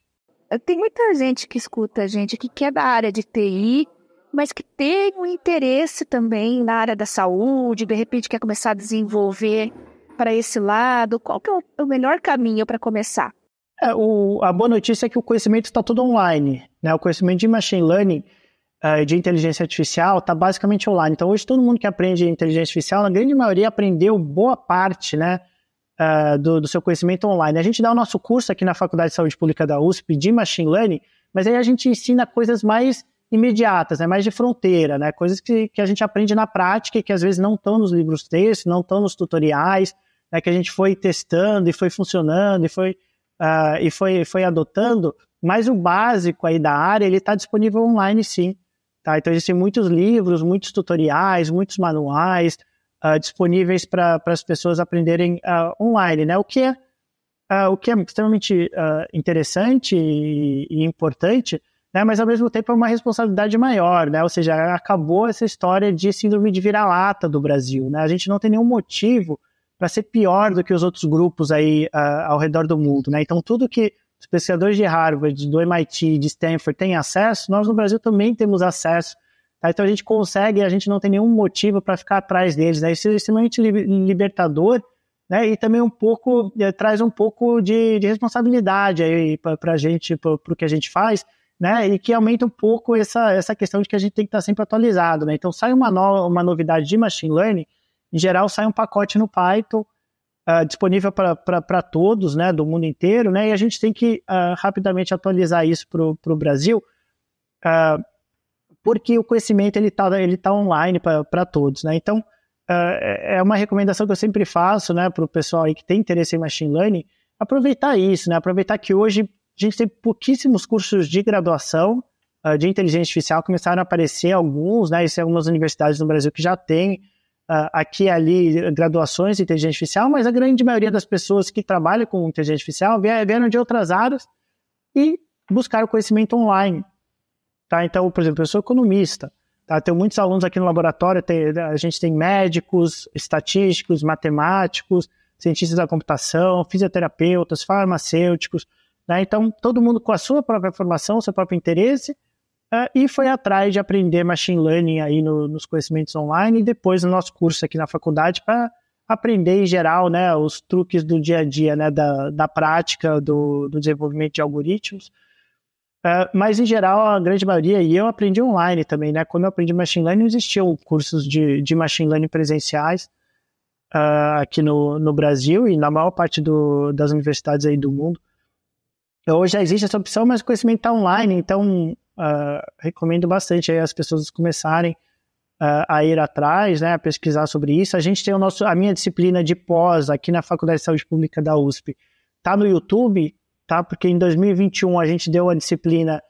Tem muita gente que escuta a gente que quer da área de TI, mas que tem um interesse também na área da saúde, de repente quer começar a desenvolver para esse lado. Qual que é o melhor caminho para começar?
A boa notícia é que o conhecimento está todo online, né? O conhecimento de machine learning, de inteligência artificial, está basicamente online. Então, hoje, todo mundo que aprende inteligência artificial, na grande maioria, aprendeu boa parte, né, do seu conhecimento online. A gente dá o nosso curso aqui na Faculdade de Saúde Pública da USP de Machine Learning, mas aí a gente ensina coisas mais imediatas, né, mais de fronteira, né, coisas que a gente aprende na prática e que às vezes não estão nos livros textos, não estão nos tutoriais, né, que a gente foi testando e foi funcionando e foi adotando, mas o básico aí da área, ele está disponível online sim. Tá? Então existem muitos livros, muitos tutoriais, muitos manuais disponíveis para as pessoas aprenderem online, né? O que é extremamente interessante e importante, né? Mas ao mesmo tempo é uma responsabilidade maior, né? Ou seja, acabou essa história de síndrome de vira-lata do Brasil, né? A gente não tem nenhum motivo para ser pior do que os outros grupos aí ao redor do mundo, né? Então tudo que os pesquisadores de Harvard, do MIT, de Stanford têm acesso, nós no Brasil também temos acesso. Tá? Então a gente consegue, a gente não tem nenhum motivo para ficar atrás deles, né? Isso é extremamente libertador, né? E também traz um pouco de responsabilidade aí para a gente, para o que a gente faz, né? E que aumenta um pouco essa questão de que a gente tem que estar sempre atualizado, né? Então sai uma novidade de machine learning, em geral sai um pacote no Python disponível para todos, né, do mundo inteiro, né? E a gente tem que rapidamente atualizar isso para o Brasil, porque o conhecimento ele tá online para todos, né? Então é uma recomendação que eu sempre faço, né, para o pessoal aí que tem interesse em machine learning, aproveitar isso, né? Aproveitar que hoje a gente tem pouquíssimos cursos de graduação de inteligência artificial, começaram a aparecer alguns, né? Existem algumas universidades no Brasil que já têm aqui e ali graduações de inteligência artificial, mas a grande maioria das pessoas que trabalham com inteligência artificial vieram de outras áreas e buscaram conhecimento online. Tá? Então, por exemplo, eu sou economista, tá? Tenho muitos alunos aqui no laboratório, a gente tem médicos, estatísticos, matemáticos, cientistas da computação, fisioterapeutas, farmacêuticos, né? Então, todo mundo com a sua própria formação, seu próprio interesse, e foi atrás de aprender machine learning aí nos conhecimentos online e depois no nosso curso aqui na faculdade para aprender em geral, né, os truques do dia a dia, né, da prática do desenvolvimento de algoritmos. Mas em geral a grande maioria, e eu aprendi online também, né? Quando eu aprendi machine learning não existiam cursos de machine learning presenciais aqui no Brasil e na maior parte das universidades aí do mundo. Hoje já existe essa opção, mas o conhecimento está online, então recomendo bastante aí as pessoas começarem a ir atrás, né, a pesquisar sobre isso. A gente tem a minha disciplina de pós aqui na Faculdade de Saúde Pública da USP, tá no YouTube, tá? Porque em 2021 a gente deu a disciplina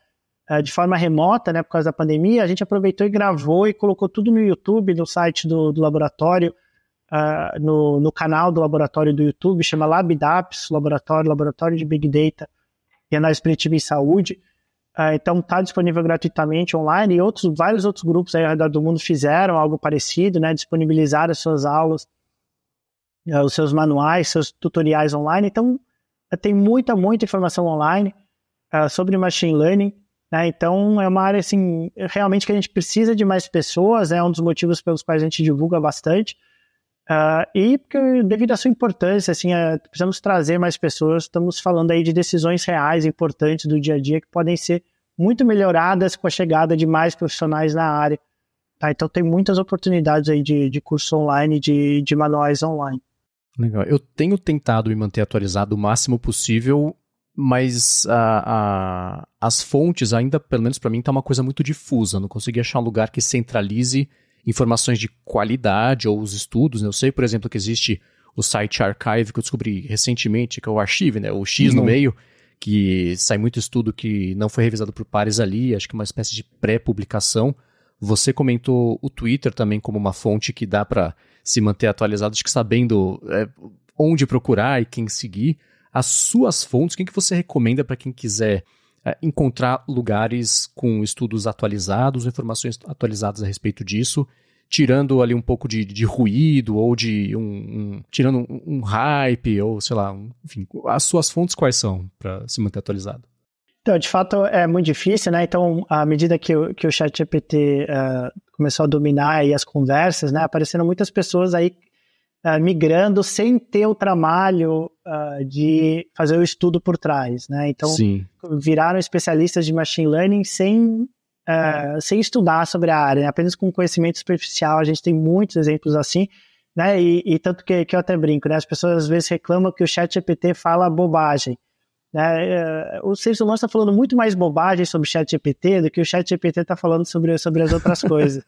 de forma remota, né, por causa da pandemia. A gente aproveitou e gravou e colocou tudo no YouTube, no site do laboratório, no canal do laboratório do YouTube, chama LabDAPS, Laboratório de Big Data e Análise Preditiva em Saúde. Então está disponível gratuitamente online e vários outros grupos aí ao redor do mundo fizeram algo parecido, né? Disponibilizaram as suas aulas, os seus manuais, seus tutoriais online. Então tem muita informação online sobre machine learning, né? Então é uma área assim, realmente que a gente precisa de mais pessoas, é um dos motivos pelos quais a gente divulga bastante. E porque, devido à sua importância, assim, precisamos trazer mais pessoas. Estamos falando aí de decisões reais, importantes do dia a dia, que podem ser muito melhoradas com a chegada de mais profissionais na área. Tá? Então tem muitas oportunidades aí de curso online, de manuais online.
Legal. Eu tenho tentado me manter atualizado o máximo possível, mas as fontes ainda, pelo menos para mim, tá uma coisa muito difusa. Não consegui achar um lugar que centralize informações de qualidade ou os estudos, né? Eu sei, por exemplo, que existe o site Archive, que eu descobri recentemente, que é o Archive, né? O X no meio, que sai muito estudo que não foi revisado por pares ali, acho que uma espécie de pré-publicação. Você comentou o Twitter também como uma fonte que dá para se manter atualizado, acho que sabendo onde procurar e quem seguir. As suas fontes, quem que você recomenda para quem quiser encontrar lugares com estudos atualizados, informações atualizadas a respeito disso, tirando ali um pouco de ruído ou de tirando um hype ou sei lá, enfim, as suas fontes quais são para se manter atualizado?
Então, de fato, é muito difícil, né? Então, à medida que o ChatGPT começou a dominar aí as conversas, né, apareceram muitas pessoas aí migrando sem ter o trabalho de fazer o estudo por trás, né? Então, sim, viraram especialistas de machine learning sem estudar sobre a área, né? Apenas com conhecimento superficial. A gente tem muitos exemplos assim, né? E tanto que eu até brinco, né? As pessoas às vezes reclamam que o ChatGPT fala bobagem, né? O ser humano está falando muito mais bobagem sobre o ChatGPT do que o ChatGPT está falando sobre as outras coisas,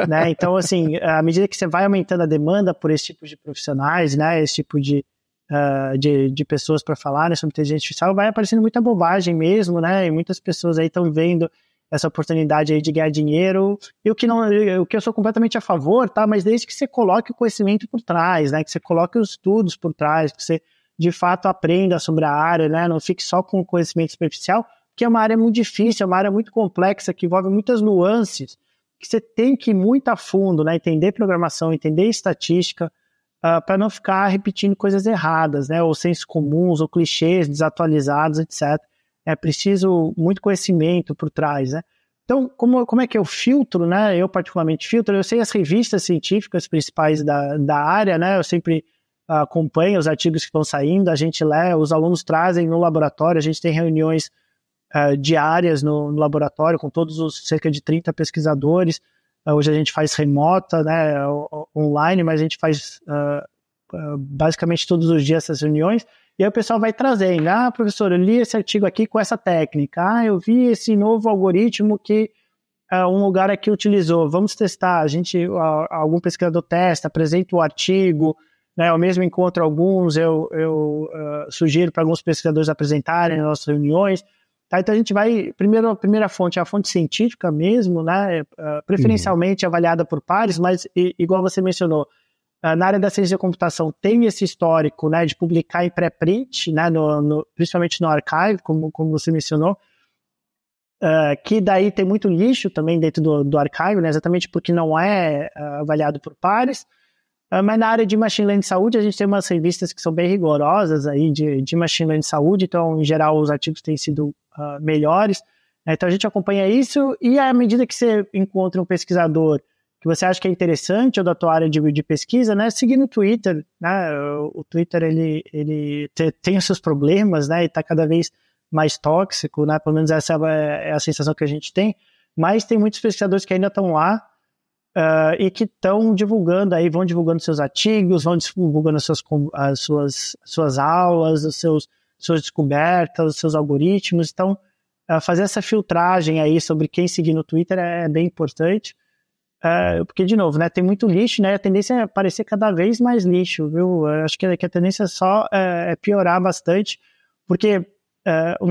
né? Então, assim, à medida que você vai aumentando a demanda por esse tipo de profissionais, né? Esse tipo de pessoas para falarem sobre inteligência artificial, vai aparecendo muita bobagem mesmo, né? E muitas pessoas aí estão vendo essa oportunidade aí de ganhar dinheiro, e o que eu sou completamente a favor, tá? Mas desde que você coloque o conhecimento por trás, né? Que você coloque os estudos por trás, que você de fato aprenda sobre a área, né? Não fique só com o conhecimento superficial, que é uma área muito difícil, é uma área muito complexa, que envolve muitas nuances, que você tem que ir muito a fundo, né? Entender programação, entender estatística, para não ficar repetindo coisas erradas, né? Ou sensos comuns, ou clichês desatualizados, etc. É preciso muito conhecimento por trás, né? Então, como é que eu filtro, né? Eu particularmente filtro, eu sei as revistas científicas principais da área, né? Eu sempre acompanho os artigos que estão saindo, a gente lê, os alunos trazem no laboratório, a gente tem reuniões diárias no laboratório com todos os cerca de 30 pesquisadores. Hoje a gente faz remota, né? Online, mas a gente faz basicamente todos os dias essas reuniões. E aí o pessoal vai trazendo, professor, eu li esse artigo aqui com essa técnica, eu vi esse novo algoritmo que um lugar aqui utilizou, vamos testar, algum pesquisador testa, apresenta o artigo, né, eu mesmo encontro alguns, eu sugiro para alguns pesquisadores apresentarem nas nossas reuniões, tá? Então a gente vai, a primeira fonte é a fonte científica mesmo, né, preferencialmente avaliada por pares, mas igual você mencionou, na área da ciência da computação tem esse histórico, né, de publicar em pré-print, né, principalmente no archive, como você mencionou, que daí tem muito lixo também dentro do archive, né, exatamente porque não é avaliado por pares, mas na área de machine learning de saúde a gente tem umas revistas que são bem rigorosas aí de machine learning de saúde, então em geral os artigos têm sido melhores, né, então a gente acompanha isso e à medida que você encontra um pesquisador que você acha que é interessante ou da tua área de pesquisa, né, seguir no Twitter, né, o Twitter ele tem os seus problemas, né, e está cada vez mais tóxico, né, pelo menos essa é a sensação que a gente tem, mas tem muitos pesquisadores que ainda estão lá e que estão divulgando aí, vão divulgando seus artigos, vão divulgando as suas aulas, suas descobertas, os seus algoritmos, então fazer essa filtragem aí sobre quem seguir no Twitter é bem importante. Porque, de novo, né, tem muito lixo, né, a tendência é aparecer cada vez mais lixo, viu? Acho que a tendência só é piorar bastante, porque um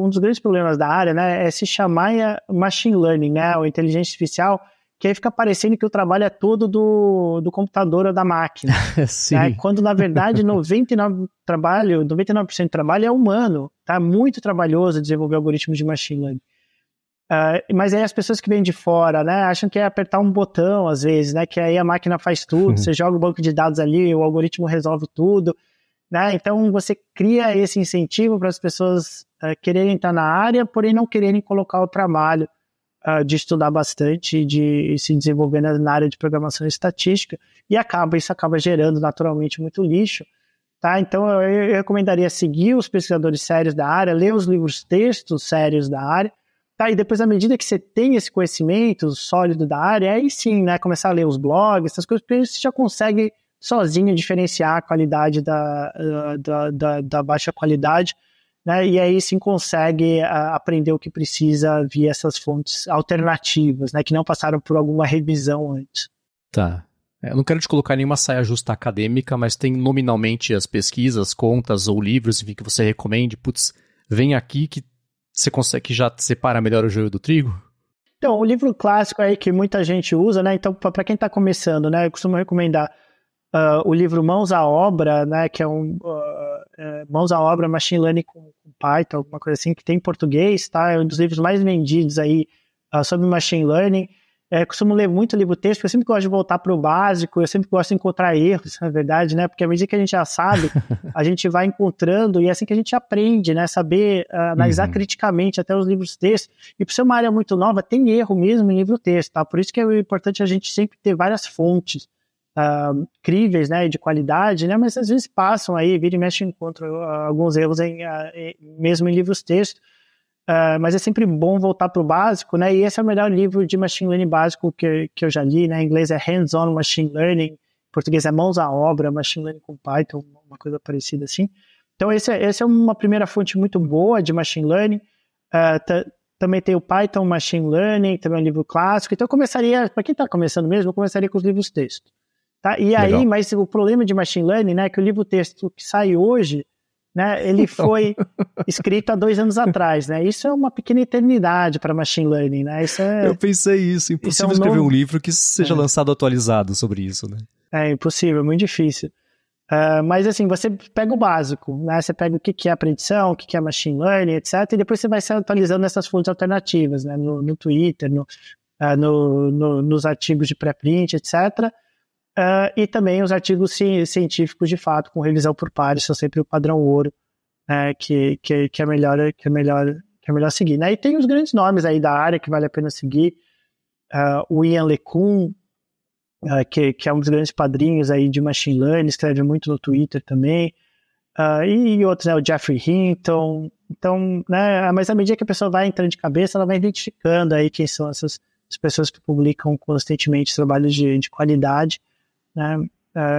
dos grandes problemas da área, né, é se chamar machine learning, né, ou inteligência artificial, que aí fica parecendo que o trabalho é todo do computador ou da máquina.
Sim.
Né? Quando, na verdade, 99% do trabalho é humano, tá? Muito trabalhoso desenvolver algoritmos de machine learning. Mas aí as pessoas que vêm de fora, né, acham que é apertar um botão, às vezes, né, que aí a máquina faz tudo, você joga o banco de dados ali, o algoritmo resolve tudo, né, então você cria esse incentivo para as pessoas quererem estar na área, porém não quererem colocar o trabalho de estudar bastante e de se desenvolver na área de programação e estatística, e isso acaba gerando naturalmente muito lixo, tá? Então eu recomendaria seguir os pesquisadores sérios da área, ler os livros textos sérios da área. Tá, e depois, à medida que você tem esse conhecimento sólido da área, aí sim, né, começar a ler os blogs, essas coisas, porque você já consegue sozinho diferenciar a qualidade da baixa qualidade, né, e aí sim consegue aprender o que precisa via essas fontes alternativas, né, que não passaram por alguma revisão antes.
Tá. Eu não quero te colocar em nenhuma saia justa acadêmica, mas tem nominalmente as pesquisas, contas ou livros, enfim, que você recomende, vem aqui que você consegue já separar melhor o joio do trigo?
Então, o livro clássico aí que muita gente usa, né? Então, para quem está começando, né? Eu costumo recomendar o livro Mãos à Obra, né? Que é Mãos à Obra, Machine Learning com Python, alguma coisa assim, que tem em português, tá? É um dos livros mais vendidos aí sobre Machine Learning. Costumo ler muito livro-texto, porque eu sempre gosto de voltar para o básico, eu sempre gosto de encontrar erros, na verdade, né? Porque à medida que a gente já sabe, a gente vai encontrando, e é assim que a gente aprende, né? Saber analisar criticamente até os livros-textos. E por ser uma área muito nova, tem erro mesmo em livro-texto, tá? Por isso que é importante a gente sempre ter várias fontes críveis, né? De qualidade, né? Mas às vezes passam aí, vira e mexe, encontro alguns erros mesmo em livros-textos. Mas é sempre bom voltar para o básico, né? E esse é o melhor livro de Machine Learning básico que eu já li, né? Em inglês é Hands-on Machine Learning, em português é Mãos à Obra, Machine Learning com Python, uma coisa parecida assim. Então, essa é uma primeira fonte muito boa de Machine Learning. Também tem o Python Machine Learning, também é um livro clássico. Então, eu começaria, para quem está começando mesmo, eu começaria com os livros texto. Tá? E aí, mas o problema de Machine Learning, né, é que o livro texto que sai hoje, né, ele foi escrito há 2 anos atrás, né? Isso é uma pequena eternidade para Machine Learning, né?
Eu pensei isso, impossível escrever um livro que seja lançado atualizado sobre isso, né?
É impossível, muito difícil. Mas assim, você pega o básico, né? Você pega o que é a predição, o que é machine learning, etc. E depois você vai se atualizando nessas fontes alternativas, né? No Twitter, nos artigos de pré-print, etc. E também os artigos científicos, de fato, com revisão por pares, são sempre o padrão ouro, que é melhor seguir. Né? E tem os grandes nomes aí da área que vale a pena seguir. O Ian LeCun, que é um dos grandes padrinhos aí de machine learning, escreve muito no Twitter também, e outros, né, o Geoffrey Hinton. Então, né, mas à medida que a pessoa vai entrando de cabeça, ela vai identificando aí quem são essas pessoas que publicam constantemente trabalhos de qualidade, né,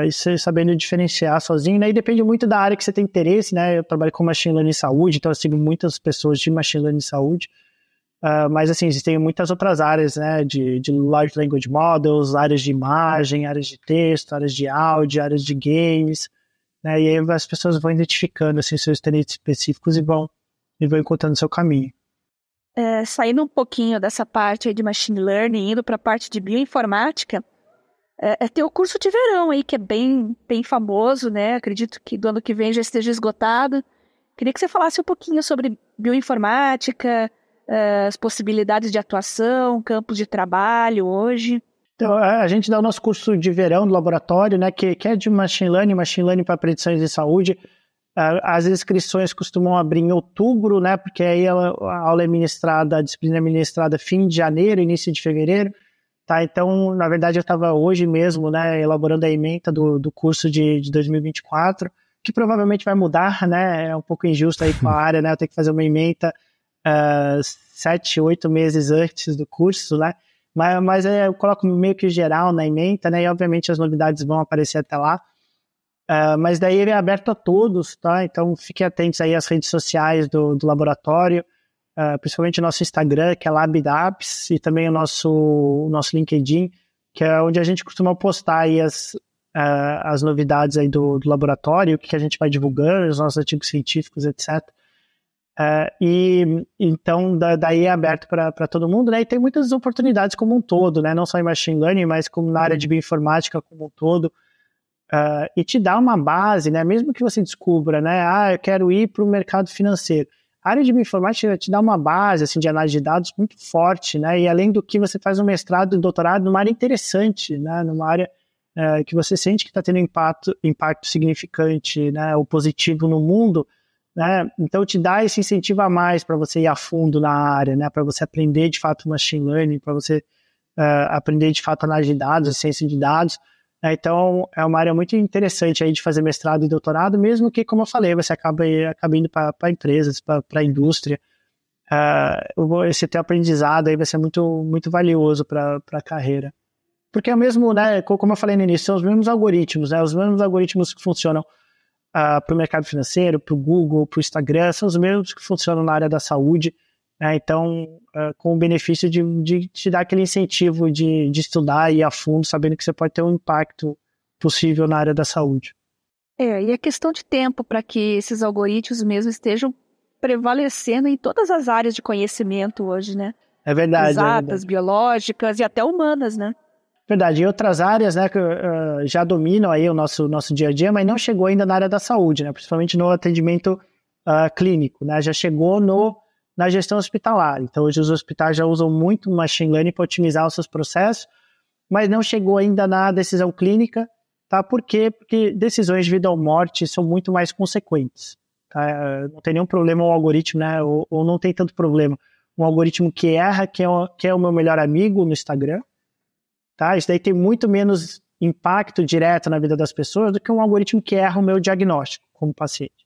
e você sabendo diferenciar sozinho, né, e depende muito da área que você tem interesse, né, eu trabalho com machine learning em saúde, então eu sigo muitas pessoas de machine learning em saúde. Mas assim, existem muitas outras áreas, né, de Large Language Models, áreas de imagem, áreas de texto, áreas de áudio, áreas de games, né, e aí as pessoas vão identificando assim, seus interesses específicos e vão encontrando seu caminho.
Saindo um pouquinho dessa parte aí de Machine Learning, indo para a parte de bioinformática, tem o curso de verão aí, que é bem, bem famoso, né, acredito que do ano que vem já esteja esgotado. Queria que você falasse um pouquinho sobre bioinformática, as possibilidades de atuação, campos de trabalho hoje.
Então, a gente dá o nosso curso de verão do laboratório, né, que é de Machine Learning para predições de saúde. As inscrições costumam abrir em outubro, né, porque aí a aula é ministrada, a disciplina é ministrada fim de janeiro, início de fevereiro. Tá? Então, na verdade, eu estava hoje mesmo, né, elaborando a ementa do curso de 2024, que provavelmente vai mudar, né, é um pouco injusto aí com a área, né, eu tenho que fazer uma ementa 7, 8 meses antes do curso, né? Mas eu coloco meio que geral na ementa, né? E obviamente as novidades vão aparecer até lá. Mas daí ele é aberto a todos, tá? Então fiquem atentos aí às redes sociais do laboratório, principalmente o nosso Instagram, que é LabDAPS, e também o nosso LinkedIn, que é onde a gente costuma postar aí as novidades aí do laboratório, o que a gente vai divulgando, os nossos artigos científicos, etc. E então daí é aberto para todo mundo, né? E tem muitas oportunidades como um todo, né? Não só em machine learning, mas como na área de bioinformática como um todo. E te dá uma base, né? Mesmo que você descubra, né? Eu quero ir para o mercado financeiro. A área de bioinformática te dá uma base assim, de análise de dados muito forte, né? E além do que você faz um mestrado e doutorado numa área interessante, né? Numa área que você sente que está tendo impacto significante, né? Ou positivo no mundo. Né? Então te dá esse incentivo a mais para você ir a fundo na área, né? Para você aprender de fato machine learning, para você aprender de fato análise de dados, ciência de dados. Né? Então é uma área muito interessante aí de fazer mestrado e doutorado, mesmo que, como eu falei, você acaba indo para empresas, para a indústria. Esse teu aprendizado aí vai ser muito, muito valioso para a carreira. Porque é o mesmo, né? Como eu falei no início, são os mesmos algoritmos, né? Os mesmos algoritmos que funcionam para o mercado financeiro, para o Google, para o Instagram, são os mesmos que funcionam na área da saúde, né? Então, com o benefício de te dar aquele incentivo de estudar e ir a fundo, sabendo que você pode ter um impacto possível na área da saúde.
E a questão de tempo para que esses algoritmos mesmo estejam prevalecendo em todas as áreas de conhecimento hoje, né?
É verdade.
Exatas, biológicas e até humanas, né?
Verdade, e outras áreas, né, que já dominam aí o nosso dia a dia, mas não chegou ainda na área da saúde, né, principalmente no atendimento clínico, né, já chegou na gestão hospitalar. Então hoje os hospitais já usam muito machine learning para otimizar os seus processos, mas não chegou ainda na decisão clínica, tá? Por quê? Porque decisões de vida ou morte são muito mais consequentes. Tá? Não tem nenhum problema o algoritmo, né, ou não tem tanto problema. Um algoritmo que erra, que é o meu melhor amigo no Instagram. Tá? Isso daí tem muito menos impacto direto na vida das pessoas do que um algoritmo que erra o meu diagnóstico como paciente.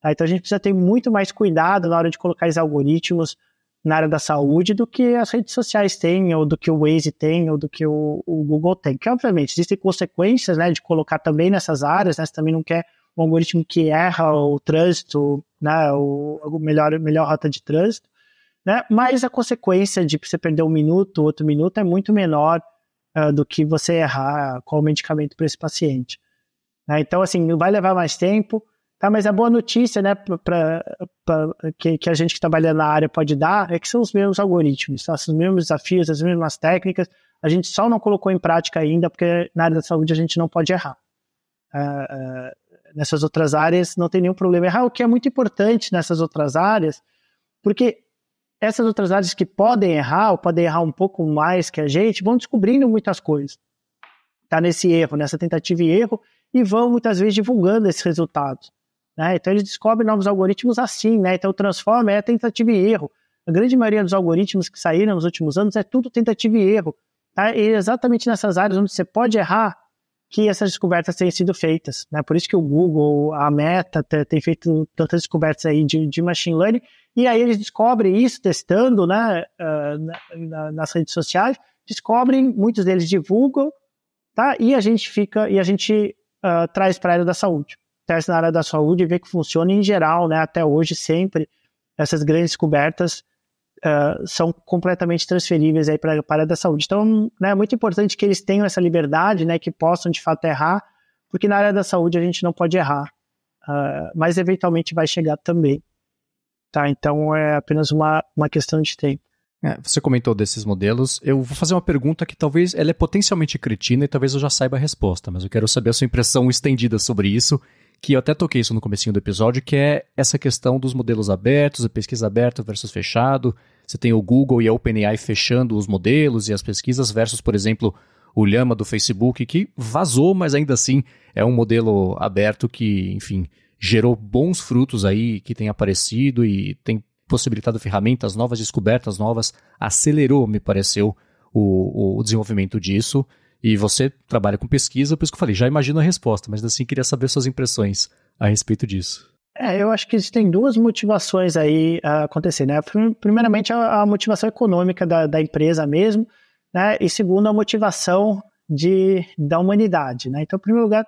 Tá? Então a gente precisa ter muito mais cuidado na hora de colocar esses algoritmos na área da saúde do que as redes sociais têm, ou do que o Waze tem, ou do que o Google tem. Que obviamente existem consequências, né, de colocar também nessas áreas, né? Você também não quer um algoritmo que erra o trânsito, né, a melhor rota de trânsito, né? Mas a consequência de você perder 1 minuto, outro minuto é muito menor do que você errar qual medicamento para esse paciente. Né? Então, assim, vai levar mais tempo, tá? Mas a boa notícia, né, que a gente que trabalha na área pode dar é que são os mesmos algoritmos, tá? São os mesmos desafios, as mesmas técnicas, a gente só não colocou em prática ainda porque na área da saúde a gente não pode errar. nessas outras áreas não tem nenhum problema errar, o que é muito importante nessas outras áreas, porque essas outras áreas que podem errar, ou podem errar um pouco mais que a gente, vão descobrindo muitas coisas. Tá nesse erro, nessa tentativa e erro, e vão muitas vezes divulgando esses resultados. Né? Então eles descobrem novos algoritmos assim, né? Então o Transform é tentativa e erro. A grande maioria dos algoritmos que saíram nos últimos anos é tudo tentativa e erro. Tá? E é exatamente nessas áreas onde você pode errar que essas descobertas têm sido feitas. Né? Por isso que o Google, a Meta, tem feito tantas descobertas aí de machine learning, e aí eles descobrem isso testando, né, nas redes sociais, descobrem, muitos deles divulgam, tá? E a gente traz para a área da saúde. Testa na área da saúde e vê que funciona em geral, né? Até hoje, sempre, essas grandes descobertas são completamente transferíveis aí para a área da saúde. Então, né, é muito importante que eles tenham essa liberdade, né, que possam de fato errar, porque na área da saúde a gente não pode errar, mas eventualmente vai chegar também. Tá? Então é apenas uma questão de tempo.
Você comentou desses modelos, eu vou fazer uma pergunta que talvez ela é potencialmente cretina e talvez eu já saiba a resposta, mas eu quero saber a sua impressão estendida sobre isso, que eu até toquei isso no comecinho do episódio, que é essa questão dos modelos abertos, a pesquisa aberta versus fechado. Você tem o Google e a OpenAI fechando os modelos e as pesquisas versus, por exemplo, o Llama do Facebook, que vazou, mas ainda assim é um modelo aberto que, enfim, gerou bons frutos aí, que tem aparecido e tem possibilitado ferramentas novas, descobertas novas, acelerou, me pareceu, o desenvolvimento disso. E você trabalha com pesquisa, por isso que eu falei, já imagino a resposta, mas assim queria saber suas impressões a respeito disso.
Eu acho que existem duas motivações aí a acontecer, né? Primeiramente, a motivação econômica da empresa mesmo, né? E segundo, a motivação da humanidade, né? Então, em primeiro lugar,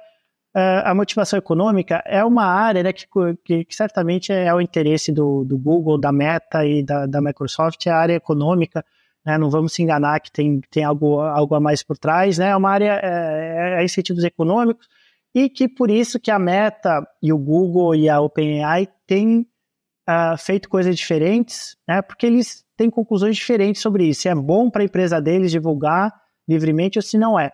a motivação econômica é uma área, né, que certamente é o interesse do Google, da Meta e da Microsoft, é a área econômica. Não vamos se enganar que tem algo a mais por trás, né? É uma área em sentidos econômicos, e que por isso que a Meta e o Google e a OpenAI têm feito coisas diferentes, né? Porque eles têm conclusões diferentes sobre isso, se é bom para a empresa deles divulgar livremente ou se não é.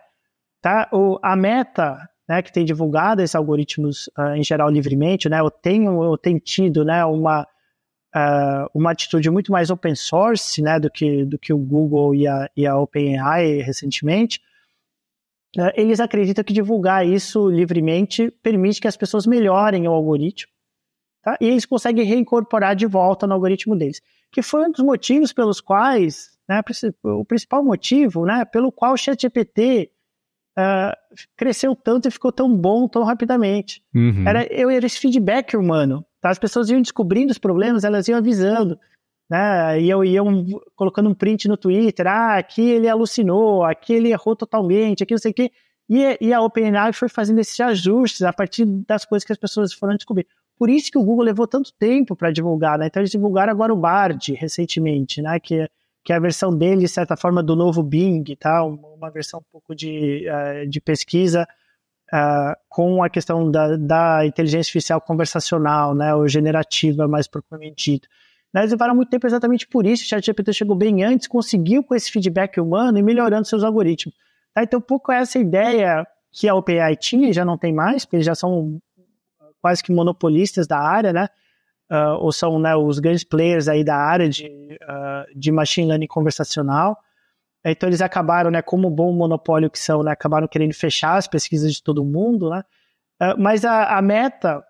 Tá? A Meta, né, que tem divulgado esses algoritmos em geral livremente, né? Eu tenho tido, né, uma atitude muito mais open source, né, do que o Google e a OpenAI recentemente. Eles acreditam que divulgar isso livremente permite que as pessoas melhorem o algoritmo, tá? E eles conseguem reincorporar de volta no algoritmo deles, que foi um dos motivos pelos quais, né, o principal motivo, né, pelo qual o ChatGPT cresceu tanto e ficou tão bom tão rapidamente.
Uhum.
Era esse feedback humano. Tá? As pessoas iam descobrindo os problemas, elas iam avisando, né? Iam colocando um print no Twitter, aqui ele alucinou, aqui ele errou totalmente, aqui não sei o quê. E a OpenAI foi fazendo esses ajustes a partir das coisas que as pessoas foram descobrir. Por isso que o Google levou tanto tempo para divulgar, né? Então eles divulgaram agora o Bard recentemente, né? Que é a versão dele, de certa forma, do novo Bing, tá? Uma versão um pouco de pesquisa com a questão da inteligência artificial conversacional, né? Ou generativa, mais propriamente dito. Eles levaram muito tempo exatamente por isso. O ChatGPT chegou bem antes, conseguiu com esse feedback humano e melhorando seus algoritmos. Tá? Então, um pouco essa ideia que a OpenAI tinha, e já não tem mais, porque eles já são quase que monopolistas da área, né? Ou são, né, os grandes players aí da área de machine learning conversacional. Então eles acabaram, né, como bom monopólio que são, né, acabaram querendo fechar as pesquisas de todo mundo, né? Mas a Meta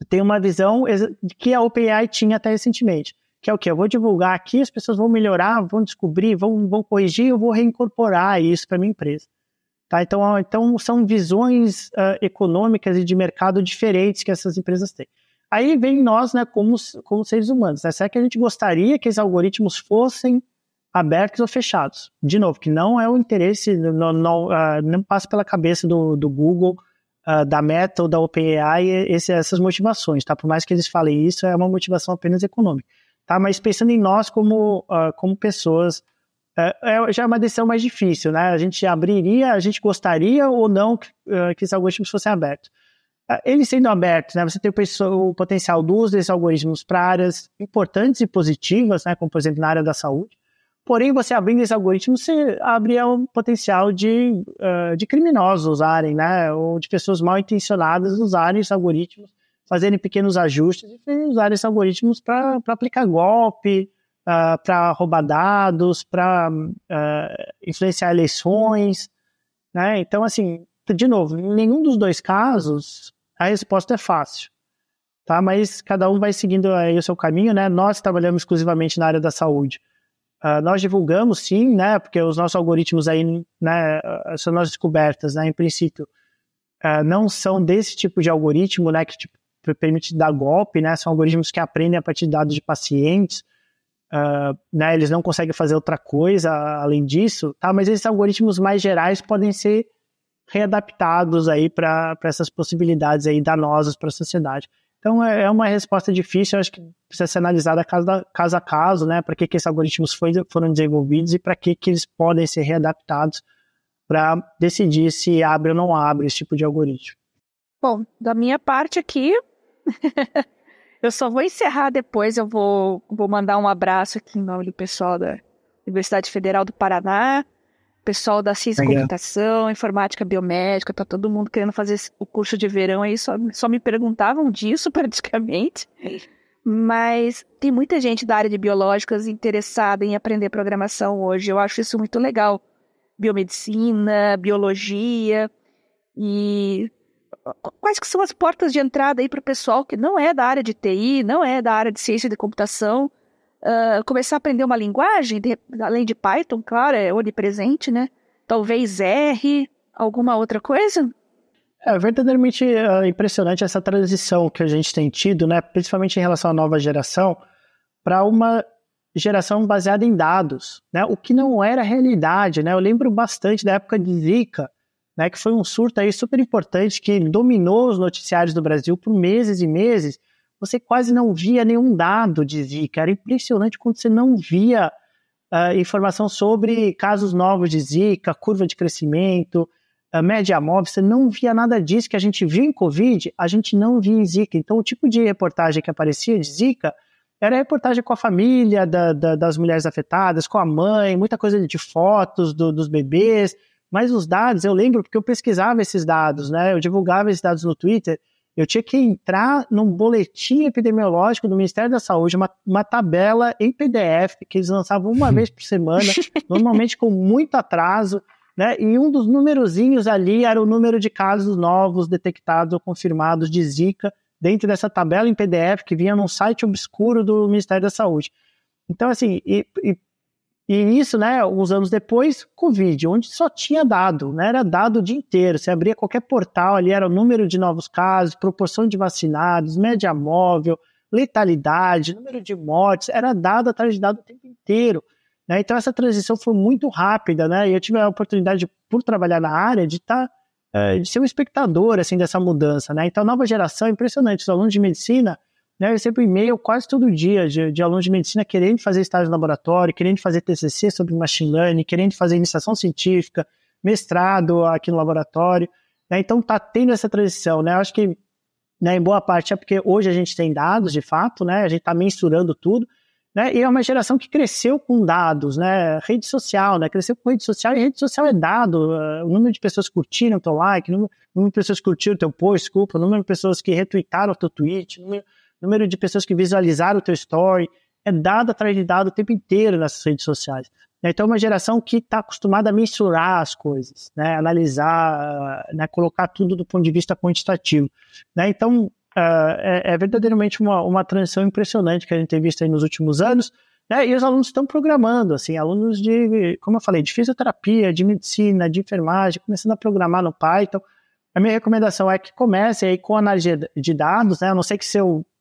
tem uma visão que a OpenAI tinha até recentemente, que é o quê? Eu vou divulgar aqui, as pessoas vão melhorar, vão descobrir, vão corrigir, eu vou reincorporar isso para minha empresa. Tá? Então são visões econômicas e de mercado diferentes que essas empresas têm. Aí vem nós, né, como seres humanos. Né? Será que a gente gostaria que esses algoritmos fossem abertos ou fechados? De novo, que não é o interesse, não passa pela cabeça do Google, da Meta ou da OpenAI essas motivações. Tá? Por mais que eles falem isso, é uma motivação apenas econômica. Tá? Mas pensando em nós como pessoas, já é uma decisão mais difícil. Né? A gente gostaria ou não que esses algoritmos fossem abertos. Eles sendo abertos, né, você tem o potencial do uso desses algoritmos para áreas importantes e positivas, né, como por exemplo na área da saúde, Porém, você abrindo esse algoritmo, você abre um potencial de criminosos usarem, né? Ou de pessoas mal intencionadas usarem esses algoritmos, fazerem pequenos ajustes e usarem esses algoritmos para aplicar golpe, para roubar dados, para influenciar eleições, né? Então, assim, de novo, em nenhum dos dois casos a resposta é fácil, tá? Mas cada um vai seguindo aí o seu caminho, né? Nós trabalhamos exclusivamente na área da saúde. Nós divulgamos, sim, né? Porque os nossos algoritmos aí, né, são nossas descobertas, né? Em princípio, não são desse tipo de algoritmo, né? Que tipo, permite dar golpe, né? São algoritmos que aprendem a partir de dados de pacientes, né? Eles não conseguem fazer outra coisa além disso, tá? Mas esses algoritmos mais gerais podem ser readaptados aí para essas possibilidades aí danosas para a sociedade. Então, é uma resposta difícil, eu acho que precisa ser analisada caso a caso, né? Para que esses algoritmos foram desenvolvidos e para que eles podem ser readaptados para decidir se abre ou não abre esse tipo de algoritmo.
Bom, da minha parte aqui, eu só vou encerrar depois, eu vou mandar um abraço aqui em nome do pessoal da Universidade Federal do Paraná, pessoal da Ciência e Computação, Informática Biomédica, tá todo mundo querendo fazer o curso de verão aí, só me perguntavam disso praticamente, mas tem muita gente da área de biológicas interessada em aprender programação hoje, eu acho isso muito legal, biomedicina, biologia, e quais que são as portas de entrada aí para o pessoal que não é da área de TI, não é da área de ciência de computação, começar a aprender uma linguagem, além de Python, claro, é onipresente, né? Talvez R, alguma outra coisa?
É verdadeiramente impressionante essa transição que a gente tem tido, né? Principalmente em relação à nova geração, para uma geração baseada em dados, né? O que não era realidade, né? Eu lembro bastante da época de Zika, né? Que foi um surto aí super importante que dominou os noticiários do Brasil por meses e meses. Você quase não via nenhum dado de Zika. Era impressionante quando você não via informação sobre casos novos de Zika, curva de crescimento, média móvel. Você não via nada disso que a gente viu em Covid, a gente não via em Zika. Então, o tipo de reportagem que aparecia de Zika era reportagem com a família das mulheres afetadas, com a mãe, muita coisa de fotos dos bebês. Mas os dados, eu lembro porque eu pesquisava esses dados, né? Eu divulgava esses dados no Twitter. Eu tinha que entrar num boletim epidemiológico do Ministério da Saúde, uma tabela em PDF, que eles lançavam uma vez por semana, normalmente com muito atraso, né? E um dos numerozinhos ali era o número de casos novos detectados ou confirmados de Zika, dentro dessa tabela em PDF que vinha num site obscuro do Ministério da Saúde. Então, assim, e isso, né, uns anos depois, Covid, onde só tinha dado, né, era dado o dia inteiro. Você abria qualquer portal ali, era o número de novos casos, proporção de vacinados, média móvel, letalidade, número de mortes, era dado atrás de dado o tempo inteiro, né? Então essa transição foi muito rápida, né? E eu tive a oportunidade, por trabalhar na área, de ser um espectador, assim, dessa mudança, né? Então a nova geração é impressionante, os alunos de medicina, né, eu recebo e-mail quase todo dia de alunos de medicina querendo fazer estágio no laboratório, querendo fazer TCC sobre machine learning, querendo fazer iniciação científica, mestrado aqui no laboratório, né? Então está tendo essa transição, né? Eu acho que, né, em boa parte é porque hoje a gente tem dados de fato, né? A gente está mensurando tudo, né? E é uma geração que cresceu com dados, né? Rede social, né? Cresceu com rede social, e rede social é dado, o número de pessoas que curtiram o teu like, o número de pessoas que curtiram o teu post, desculpa, o número de pessoas que retweetaram o teu tweet, número de pessoas que visualizaram o teu story, é dado atrás de dado o tempo inteiro nessas redes sociais. Então é uma geração que está acostumada a mensurar as coisas, né? Analisar, né? Colocar tudo do ponto de vista quantitativo, né? Então é verdadeiramente uma transição impressionante que a gente tem visto aí nos últimos anos, né? E os alunos estão programando, assim, alunos de, como eu falei, de fisioterapia, de medicina, de enfermagem, começando a programar no Python. A minha recomendação é que comece aí com análise de dados, né? A não ser que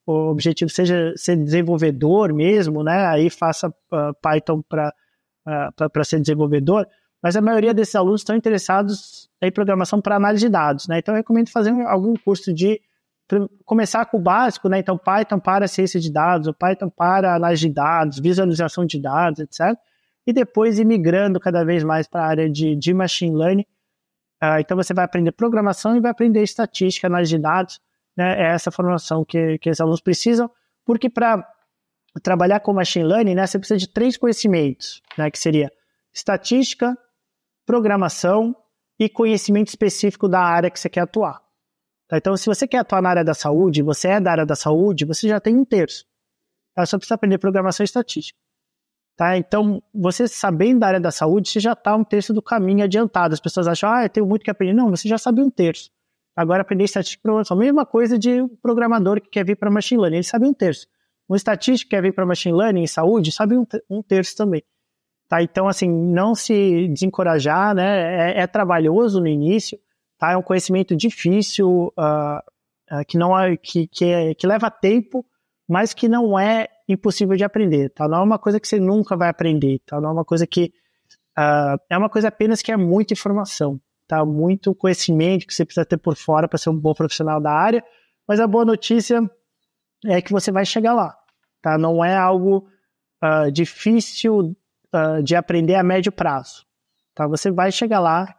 o objetivo seja ser desenvolvedor mesmo, né? Aí faça Python para ser desenvolvedor, mas a maioria desses alunos estão interessados em programação para análise de dados, né? Então eu recomendo fazer algum curso começar com o básico, né? Então Python para ciência de dados, Python para análise de dados, visualização de dados, etc. E depois ir migrando cada vez mais para a área de machine learning. Então você vai aprender programação e vai aprender estatística, análise de dados, né? É essa formação que os alunos precisam, porque para trabalhar com machine learning, né, você precisa de 3 conhecimentos, né, que seria estatística, programação e conhecimento específico da área que você quer atuar. Tá? Então, se você quer atuar na área da saúde, você é da área da saúde, você já tem 1/3. Tá? Só precisa aprender programação e estatística. Tá? Então, você sabendo da área da saúde, você já está 1/3 do caminho adiantado. As pessoas acham, eu tenho muito que aprender. Não, você já sabe 1/3. Agora, aprender estatística e programação. Mesma coisa de um programador que quer vir para machine learning, ele sabe 1/3. Um estatístico que quer vir para machine learning em saúde, sabe 1/3 também. Tá? Então, assim, não se desencorajar, né? É trabalhoso no início, tá? É um conhecimento difícil, que leva tempo, mas que não é impossível de aprender, tá? Não é uma coisa que você nunca vai aprender, tá? Não é uma coisa que... é uma coisa apenas que é muita informação, tá? Muito conhecimento que você precisa ter por fora para ser um bom profissional da área, mas a boa notícia é que você vai chegar lá, tá? Não é algo difícil de aprender a médio prazo, tá? Você vai chegar lá,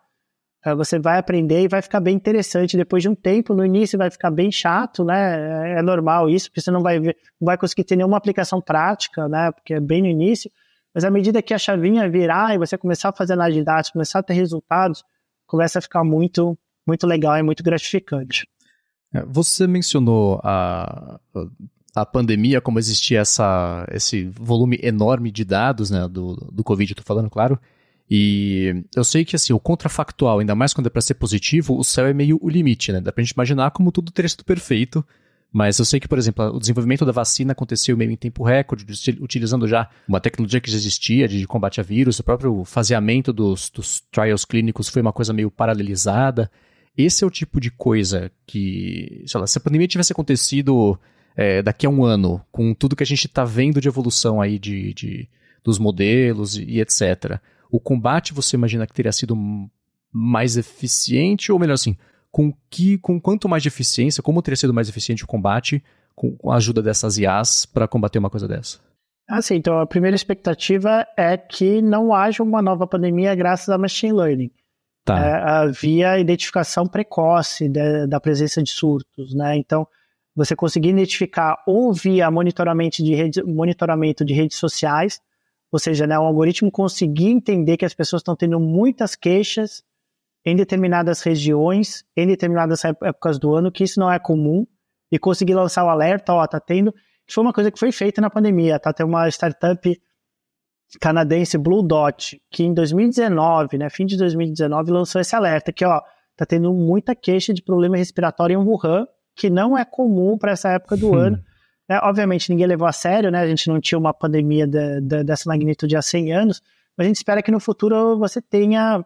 você vai aprender e vai ficar bem interessante depois de um tempo. No início vai ficar bem chato, né? É normal isso, porque você não vai conseguir ter nenhuma aplicação prática, né? Porque é bem no início, mas à medida que a chavinha virar e você começar a fazer análise de dados, começar a ter resultados, começa a ficar muito, muito legal e muito gratificante.
Você mencionou a pandemia, como existia esse volume enorme de dados, né, do Covid, eu tô falando, claro, e eu sei que assim, o contrafactual, ainda mais quando é para ser positivo, o céu é meio o limite, né, dá pra gente imaginar como tudo teria sido perfeito, mas eu sei que, por exemplo, o desenvolvimento da vacina aconteceu meio em tempo recorde, utilizando já uma tecnologia que já existia de combate a vírus, o próprio faseamento dos trials clínicos foi uma coisa meio paralelizada. Esse é o tipo de coisa que, sei lá, se a pandemia tivesse acontecido daqui a um ano, com tudo que a gente está vendo de evolução aí dos modelos e etc., o combate você imagina que teria sido mais eficiente, ou melhor assim, com quanto mais de eficiência, como teria sido mais eficiente o combate com a ajuda dessas IAs para combater uma coisa dessa?
Assim, então a primeira expectativa é que não haja uma nova pandemia graças a machine learning.
Tá.
Via identificação precoce da presença de surtos, né? Então, você conseguir identificar ou via monitoramento de redes sociais, ou seja, né, um algoritmo conseguir entender que as pessoas estão tendo muitas queixas em determinadas regiões, em determinadas épocas do ano, que isso não é comum, e conseguir lançar o alerta, tá tendo... Isso foi uma coisa que foi feita na pandemia, tá? Tem uma startup canadense, Blue Dot, que em 2019, né, fim de 2019, lançou esse alerta, que tá tendo muita queixa de problema respiratório em Wuhan, que não é comum para essa época do ano. Obviamente, ninguém levou a sério, né? A gente não tinha uma pandemia dessa magnitude há 100 anos, mas a gente espera que no futuro você tenha...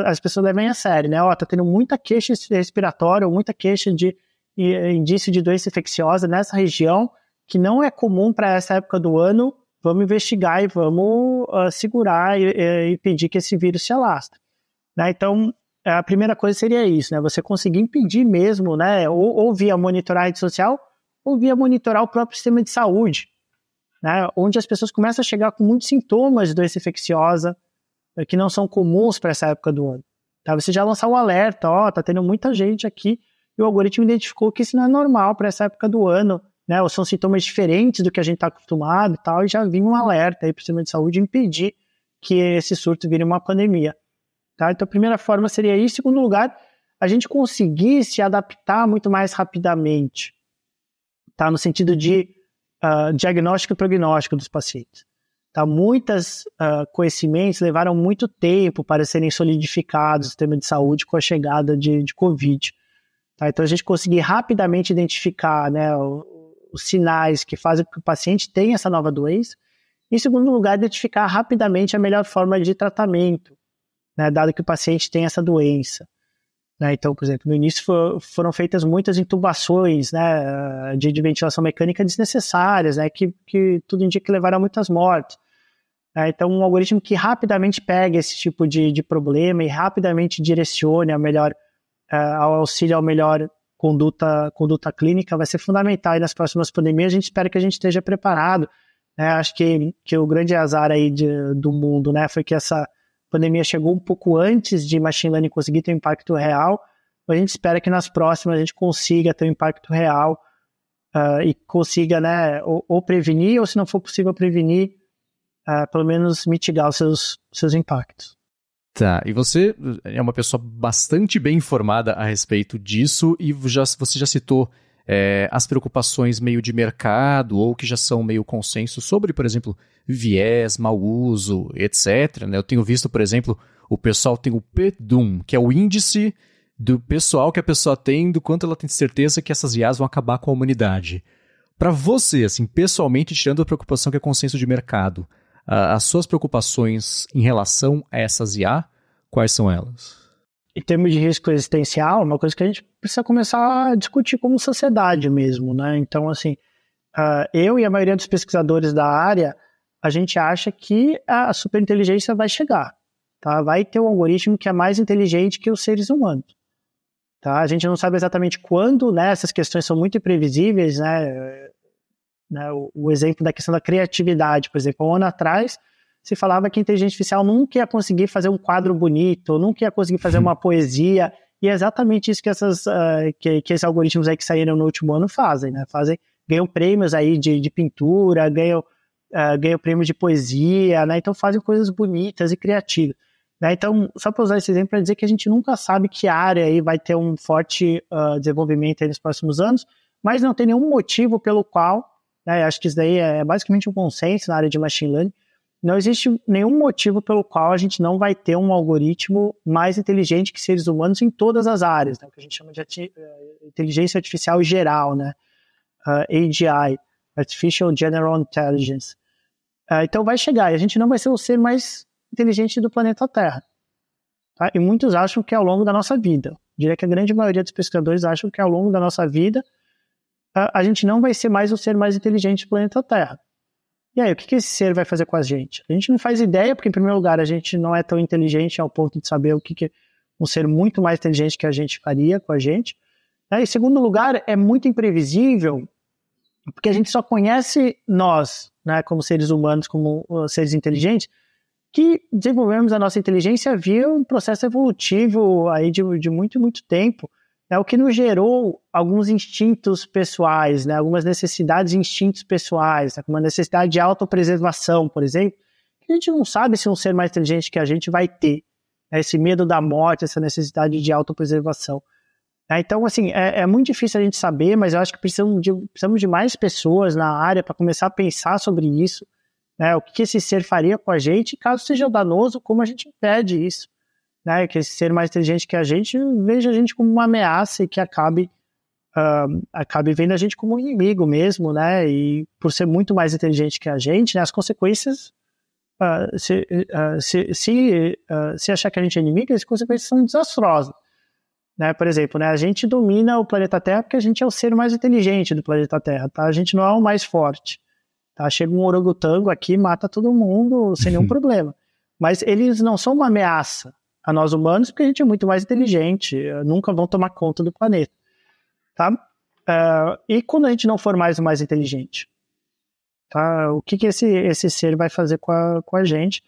as pessoas levem a sério, né? Tá tendo muita queixa respiratória, muita queixa de indício de doença infecciosa nessa região, que não é comum para essa época do ano. Vamos investigar e vamos segurar e impedir que esse vírus se alastre. Né? Então, a primeira coisa seria isso, né? Você conseguir impedir mesmo, né? Ou via monitorar a rede social, ou via monitorar o próprio sistema de saúde, né? Onde as pessoas começam a chegar com muitos sintomas de doença infecciosa que não são comuns para essa época do ano. Tá? Você já lançar um alerta, tá tendo muita gente aqui, e o algoritmo identificou que isso não é normal para essa época do ano, né? Ou são sintomas diferentes do que a gente está acostumado e tal, e já vinha um alerta aí para o sistema de saúde impedir que esse surto vire uma pandemia. Tá? Então a primeira forma seria isso. Em segundo lugar, a gente conseguir se adaptar muito mais rapidamente, tá? No sentido de diagnóstico e prognóstico dos pacientes. Tá? Muitos conhecimentos levaram muito tempo para serem solidificados no sistema de saúde com a chegada de Covid. Tá? Então a gente conseguir rapidamente identificar, né, os sinais que fazem com que o paciente tenha essa nova doença. Em segundo lugar, identificar rapidamente a melhor forma de tratamento, né, dado que o paciente tem essa doença. Né? Então, por exemplo, no início foram feitas muitas intubações, né, de ventilação mecânica desnecessárias, né, que tudo indica que levaram a muitas mortes. Então, um algoritmo que rapidamente pega esse tipo de problema e rapidamente direcione ao auxílio à melhor conduta clínica vai ser fundamental. E nas próximas pandemias, a gente espera que a gente esteja preparado. Né? Acho que o grande azar aí do mundo, né, foi que essa pandemia chegou um pouco antes de machine learning conseguir ter um impacto real. A gente espera que nas próximas a gente consiga ter um impacto real e consiga, né, ou prevenir, ou se não for possível prevenir, pelo menos mitigar os seus impactos.
Tá, e você é uma pessoa bastante bem informada a respeito disso e você já citou as preocupações meio de mercado ou que já são meio consenso sobre, por exemplo, viés, mau uso, etc. Né? Eu tenho visto, por exemplo, o pessoal tem o PDUM, que é o índice do pessoal que a pessoa tem, do quanto ela tem certeza que essas IAs vão acabar com a humanidade. Para você, assim, pessoalmente, tirando a preocupação que é consenso de mercado, as suas preocupações em relação a essas IA, quais são elas?
Em termos de risco existencial, uma coisa que a gente precisa começar a discutir como sociedade mesmo, né? Então, assim, eu e a maioria dos pesquisadores da área, a gente acha que a superinteligência vai chegar, tá? Vai ter um algoritmo que é mais inteligente que os seres humanos, tá? A gente não sabe exatamente quando, né? Essas questões são muito imprevisíveis, né? O exemplo da questão da criatividade, por exemplo, um ano atrás, se falava que a inteligência artificial nunca ia conseguir fazer um quadro bonito, nunca ia conseguir fazer uma poesia, e é exatamente isso que esses algoritmos aí que saíram no último ano fazem, né? Ganham prêmios aí de pintura, ganham prêmios de poesia, né? Então fazem coisas bonitas e criativas, né? Então, só para usar esse exemplo para dizer que a gente nunca sabe que área aí vai ter um forte desenvolvimento aí nos próximos anos, mas não tem nenhum motivo pelo qual, né? Acho que isso daí é basicamente um consenso na área de machine learning. Não existe nenhum motivo pelo qual a gente não vai ter um algoritmo mais inteligente que seres humanos em todas as áreas, né? O que a gente chama de inteligência artificial geral, né? AGI, Artificial General Intelligence. Então vai chegar, e a gente não vai ser o ser mais inteligente do planeta Terra. Tá? E muitos acham que é ao longo da nossa vida. Eu diria que a grande maioria dos pesquisadores acham que ao longo da nossa vida a gente não vai ser mais o ser mais inteligente do planeta Terra. E aí, o que esse ser vai fazer com a gente? A gente não faz ideia, porque, em primeiro lugar, a gente não é tão inteligente ao ponto de saber o que um ser muito mais inteligente que a gente faria com a gente. Em segundo lugar, é muito imprevisível, porque a gente só conhece nós, né, como seres humanos, como seres inteligentes, que desenvolvemos a nossa inteligência via um processo evolutivo aí de muito, muito tempo. O que nos gerou alguns instintos pessoais, né? Algumas necessidades e instintos pessoais, né? Como a necessidade de autopreservação, por exemplo, que a gente não sabe se um ser mais inteligente que a gente vai ter, né? Esse medo da morte, essa necessidade de autopreservação. Então, assim, é muito difícil a gente saber, mas eu acho que precisamos de mais pessoas na área para começar a pensar sobre isso, né? O que esse ser faria com a gente, caso seja danoso, como a gente impede isso. Né, que esse ser mais inteligente que a gente veja a gente como uma ameaça e que acabe vendo a gente como um inimigo mesmo, né, e por ser muito mais inteligente que a gente, né, as consequências, se achar que a gente é inimigo, as consequências são desastrosas, né, por exemplo, né, a gente domina o planeta Terra porque a gente é o ser mais inteligente do planeta Terra, tá, a gente não é o mais forte, tá, chega um orangotango aqui, mata todo mundo sem nenhum problema, mas eles não são uma ameaça a nós humanos, porque a gente é muito mais inteligente, nunca vão tomar conta do planeta, tá? E quando a gente não for mais o mais inteligente, tá? O que esse ser vai fazer com a gente?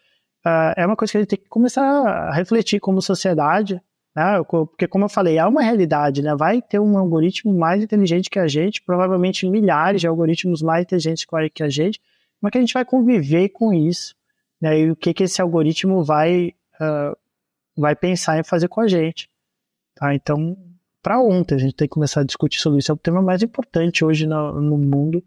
É uma coisa que a gente tem que começar a refletir como sociedade, né? Porque, como eu falei, é uma realidade, né? Vai ter um algoritmo mais inteligente que a gente, provavelmente milhares de algoritmos mais inteligentes que a gente, mas que a gente vai conviver com isso, né? E o que esse algoritmo vai pensar em fazer com a gente, tá? Então, para ontem a gente tem que começar a discutir sobre isso, é o tema mais importante hoje no mundo,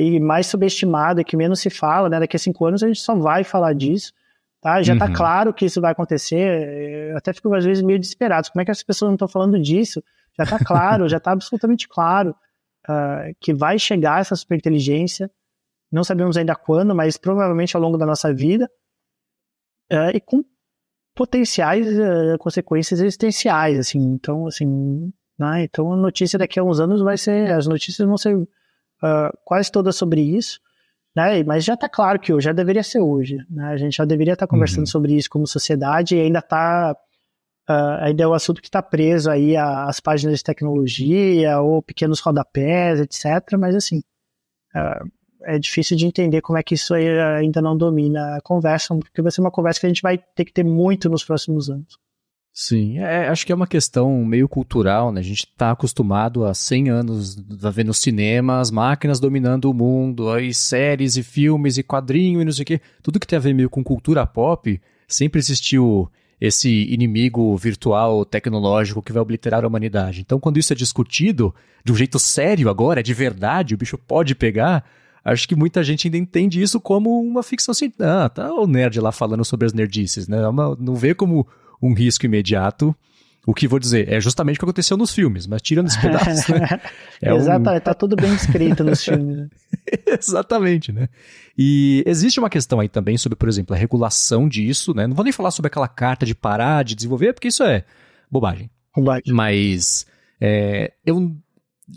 e mais subestimado, e que menos se fala, né? Daqui a 5 anos a gente só vai falar disso, tá? Já tá claro que isso vai acontecer, eu até fico às vezes meio desesperado, como é que as pessoas não estão falando disso? Já tá claro, já tá absolutamente claro que vai chegar essa superinteligência, não sabemos ainda quando, mas provavelmente ao longo da nossa vida, e com potenciais consequências existenciais, assim, então, assim, né, então a notícia daqui a uns anos as notícias vão ser quase todas sobre isso, né, mas já está claro que hoje, já deveria ser hoje, né, a gente já deveria estar conversando sobre isso como sociedade, e ainda é um assunto que está preso aí às páginas de tecnologia, ou pequenos rodapés, etc, mas assim, é difícil de entender como é que isso aí ainda não domina a conversa, porque vai ser uma conversa que a gente vai ter que ter muito nos próximos anos.
Sim, acho que é uma questão meio cultural, né? A gente está acostumado há 100 anos a ver no cinema as máquinas dominando o mundo, aí séries e filmes e quadrinho e não sei o quê. Tudo que tem a ver meio com cultura pop, sempre existiu esse inimigo virtual tecnológico que vai obliterar a humanidade. Então, quando isso é discutido de um jeito sério agora, de verdade, o bicho pode pegar, acho que muita gente ainda entende isso como uma ficção científica. Tá o nerd lá falando sobre as nerdices, né? Não vê como um risco imediato. O que vou dizer é justamente o que aconteceu nos filmes, mas tirando esse pedaço, né?
Exatamente, tá tudo bem escrito nos filmes. Né?
Exatamente, né? E existe uma questão aí também sobre, por exemplo, a regulação disso, né? Não vou nem falar sobre aquela carta de parar de desenvolver, porque isso é bobagem. Mas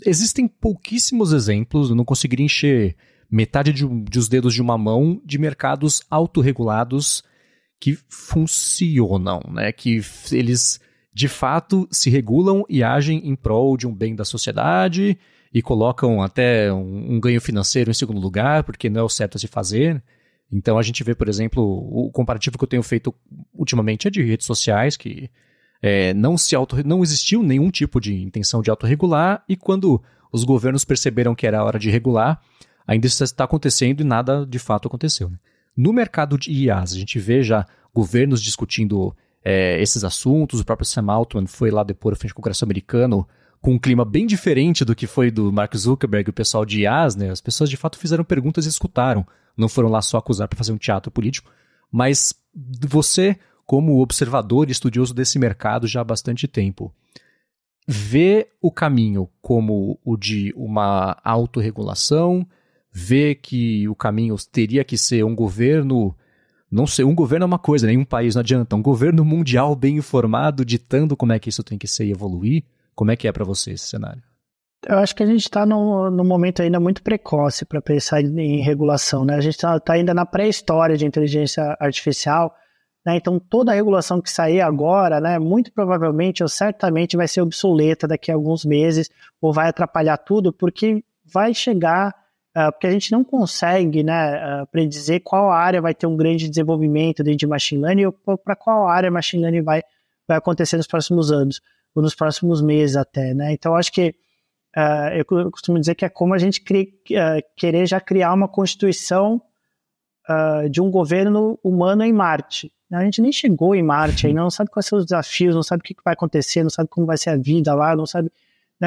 existem pouquíssimos exemplos, eu não conseguiria encher metade dos dedos de uma mão de mercados autorregulados que funcionam, né? Que eles, de fato, se regulam e agem em prol de um bem da sociedade e colocam até um ganho financeiro em segundo lugar, porque não é o certo a se fazer. Então a gente vê, por exemplo, o comparativo que eu tenho feito ultimamente é de redes sociais, que não existiu nenhum tipo de intenção de autorregular, e quando os governos perceberam que era hora de regular, ainda isso está acontecendo e nada de fato aconteceu, né? No mercado de IAs, a gente vê já governos discutindo esses assuntos. O próprio Sam Altman foi lá depor frente ao Congresso americano com um clima bem diferente do que foi do Mark Zuckerberg e o pessoal de IAs, né? As pessoas de fato fizeram perguntas e escutaram. Não foram lá só acusar para fazer um teatro político. Mas você, como observador e estudioso desse mercado já há bastante tempo, vê o caminho como o de uma autorregulação, vê que o caminho teria que ser um governo, não sei, um governo é uma coisa, nenhum país não adianta, um governo mundial bem informado, ditando como é que isso tem que ser e evoluir. Como é que é para você esse cenário?
Eu acho que a gente está num momento ainda muito precoce para pensar em regulação, né? A gente está ainda na pré-história de inteligência artificial, né? Então toda a regulação que sair agora, né, muito provavelmente ou certamente vai ser obsoleta daqui a alguns meses ou vai atrapalhar tudo, porque vai chegar... porque a gente não consegue, né, predizer qual área vai ter um grande desenvolvimento dentro de machine learning ou para qual área machine learning vai acontecer nos próximos anos, ou nos próximos meses até, né? Então, acho que eu costumo dizer que é como a gente querer já criar uma constituição de um governo humano em Marte. A gente nem chegou em Marte ainda, não sabe quais são os desafios, não sabe o que vai acontecer, não sabe como vai ser a vida lá, não sabe...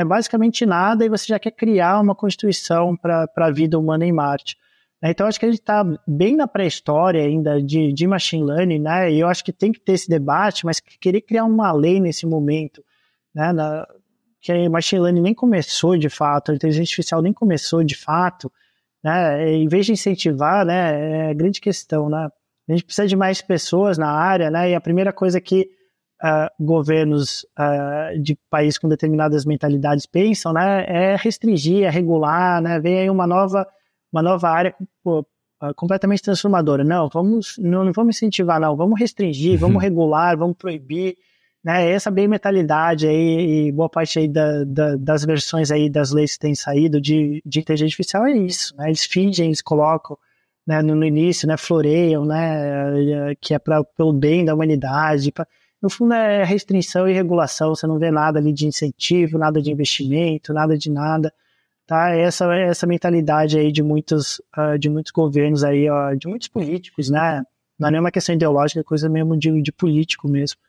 basicamente nada, e você já quer criar uma constituição para a vida humana em Marte. Então, acho que a gente está bem na pré-história ainda de machine learning, né? E eu acho que tem que ter esse debate, mas querer criar uma lei nesse momento, né? Que machine learning nem começou de fato, a inteligência artificial nem começou de fato, né? Em vez de incentivar, né? É a grande questão, né? A gente precisa de mais pessoas na área, né? E a primeira coisa que governos de países com determinadas mentalidades pensam, né, é restringir, é regular, né, vem aí uma nova área completamente transformadora. Não vamos incentivar, não, vamos restringir, vamos regular, vamos proibir, né, essa bem mentalidade aí, e boa parte aí das versões aí das leis que têm saído de inteligência artificial é isso, né, eles fingem, eles colocam, né, no início, né, floreiam, né, que é pelo bem da humanidade, no fundo é restrição e regulação, você não vê nada ali de incentivo, nada de investimento, nada de nada, tá? Essa mentalidade aí de muitos governos aí, de muitos políticos, né? Não é nem uma questão ideológica, é coisa mesmo de político mesmo,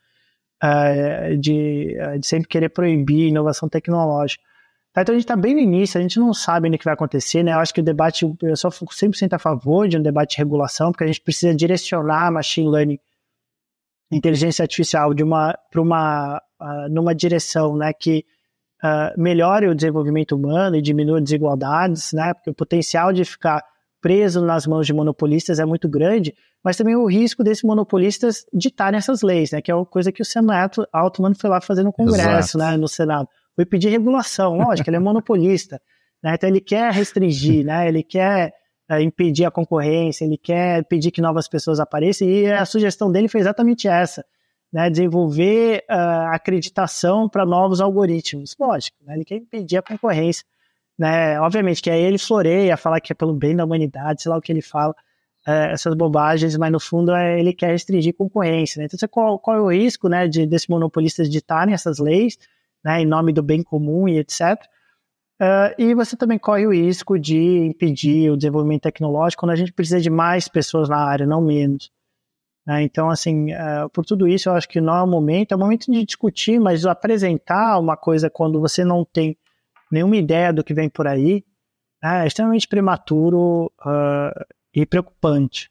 de sempre querer proibir inovação tecnológica. Tá? Então a gente está bem no início, a gente não sabe ainda o que vai acontecer, né? Eu acho que o debate, eu só fico 100% a favor de um debate de regulação, porque a gente precisa direcionar machine learning, inteligência artificial numa direção, né, que melhore o desenvolvimento humano e diminua desigualdades, né, porque o potencial de ficar preso nas mãos de monopolistas é muito grande, mas também o risco desses monopolistas ditarem essas leis, né, que é uma coisa que o Sam Altman foi lá fazer no Congresso, né, no Senado, foi pedir regulação, lógico, ele é monopolista, né, então ele quer restringir, né, ele quer impedir a concorrência, ele quer pedir que novas pessoas apareçam, e a sugestão dele foi exatamente essa, né, desenvolver acreditação para novos algoritmos. Lógico, né, ele quer impedir a concorrência, né, obviamente que aí ele floreia, fala que é pelo bem da humanidade, sei lá o que ele fala, essas bobagens, mas no fundo ele quer restringir concorrência, né? Então, qual é o risco, né, desses monopolistas ditarem essas leis, né, em nome do bem comum e etc. E você também corre o risco de impedir o desenvolvimento tecnológico quando a gente precisa de mais pessoas na área, não menos. Então, assim, por tudo isso, eu acho que não é o momento de discutir, mas apresentar uma coisa quando você não tem nenhuma ideia do que vem por aí, é extremamente prematuro e preocupante.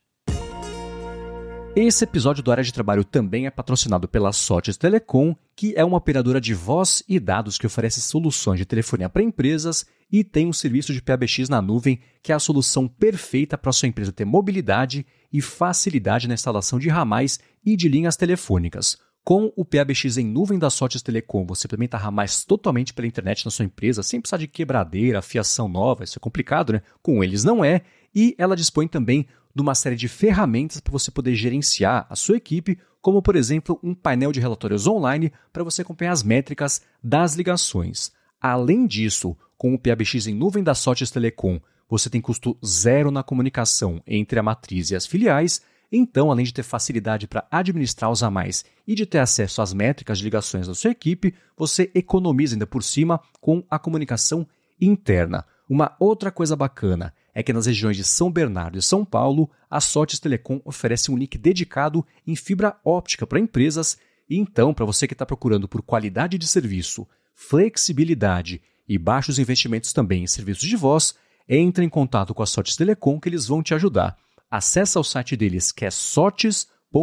Esse episódio do Área de Trabalho também é patrocinado pela Sotes Telecom, que é uma operadora de voz e dados que oferece soluções de telefonia para empresas e tem um serviço de PBX na nuvem, que é a solução perfeita para a sua empresa ter mobilidade e facilidade na instalação de ramais e de linhas telefônicas. Com o PBX em nuvem da Sotes Telecom, você implementa ramais totalmente pela internet na sua empresa, sem precisar de quebradeira, fiação nova, isso é complicado, né? Com eles não é. E ela dispõe também de uma série de ferramentas para você poder gerenciar a sua equipe, como, por exemplo, um painel de relatórios online para você acompanhar as métricas das ligações. Além disso, com o PBX em nuvem da Sotes Telecom, você tem custo zero na comunicação entre a matriz e as filiais. Então, além de ter facilidade para administrar os ramais e de ter acesso às métricas de ligações da sua equipe, você economiza ainda por cima com a comunicação interna. Uma outra coisa bacana é que nas regiões de São Bernardo e São Paulo, a Sotes Telecom oferece um link dedicado em fibra óptica para empresas. E então, para você que está procurando por qualidade de serviço, flexibilidade e baixos investimentos também em serviços de voz, entre em contato com a Sotes Telecom que eles vão te ajudar. Acesse o site deles, que é sotes.com.br,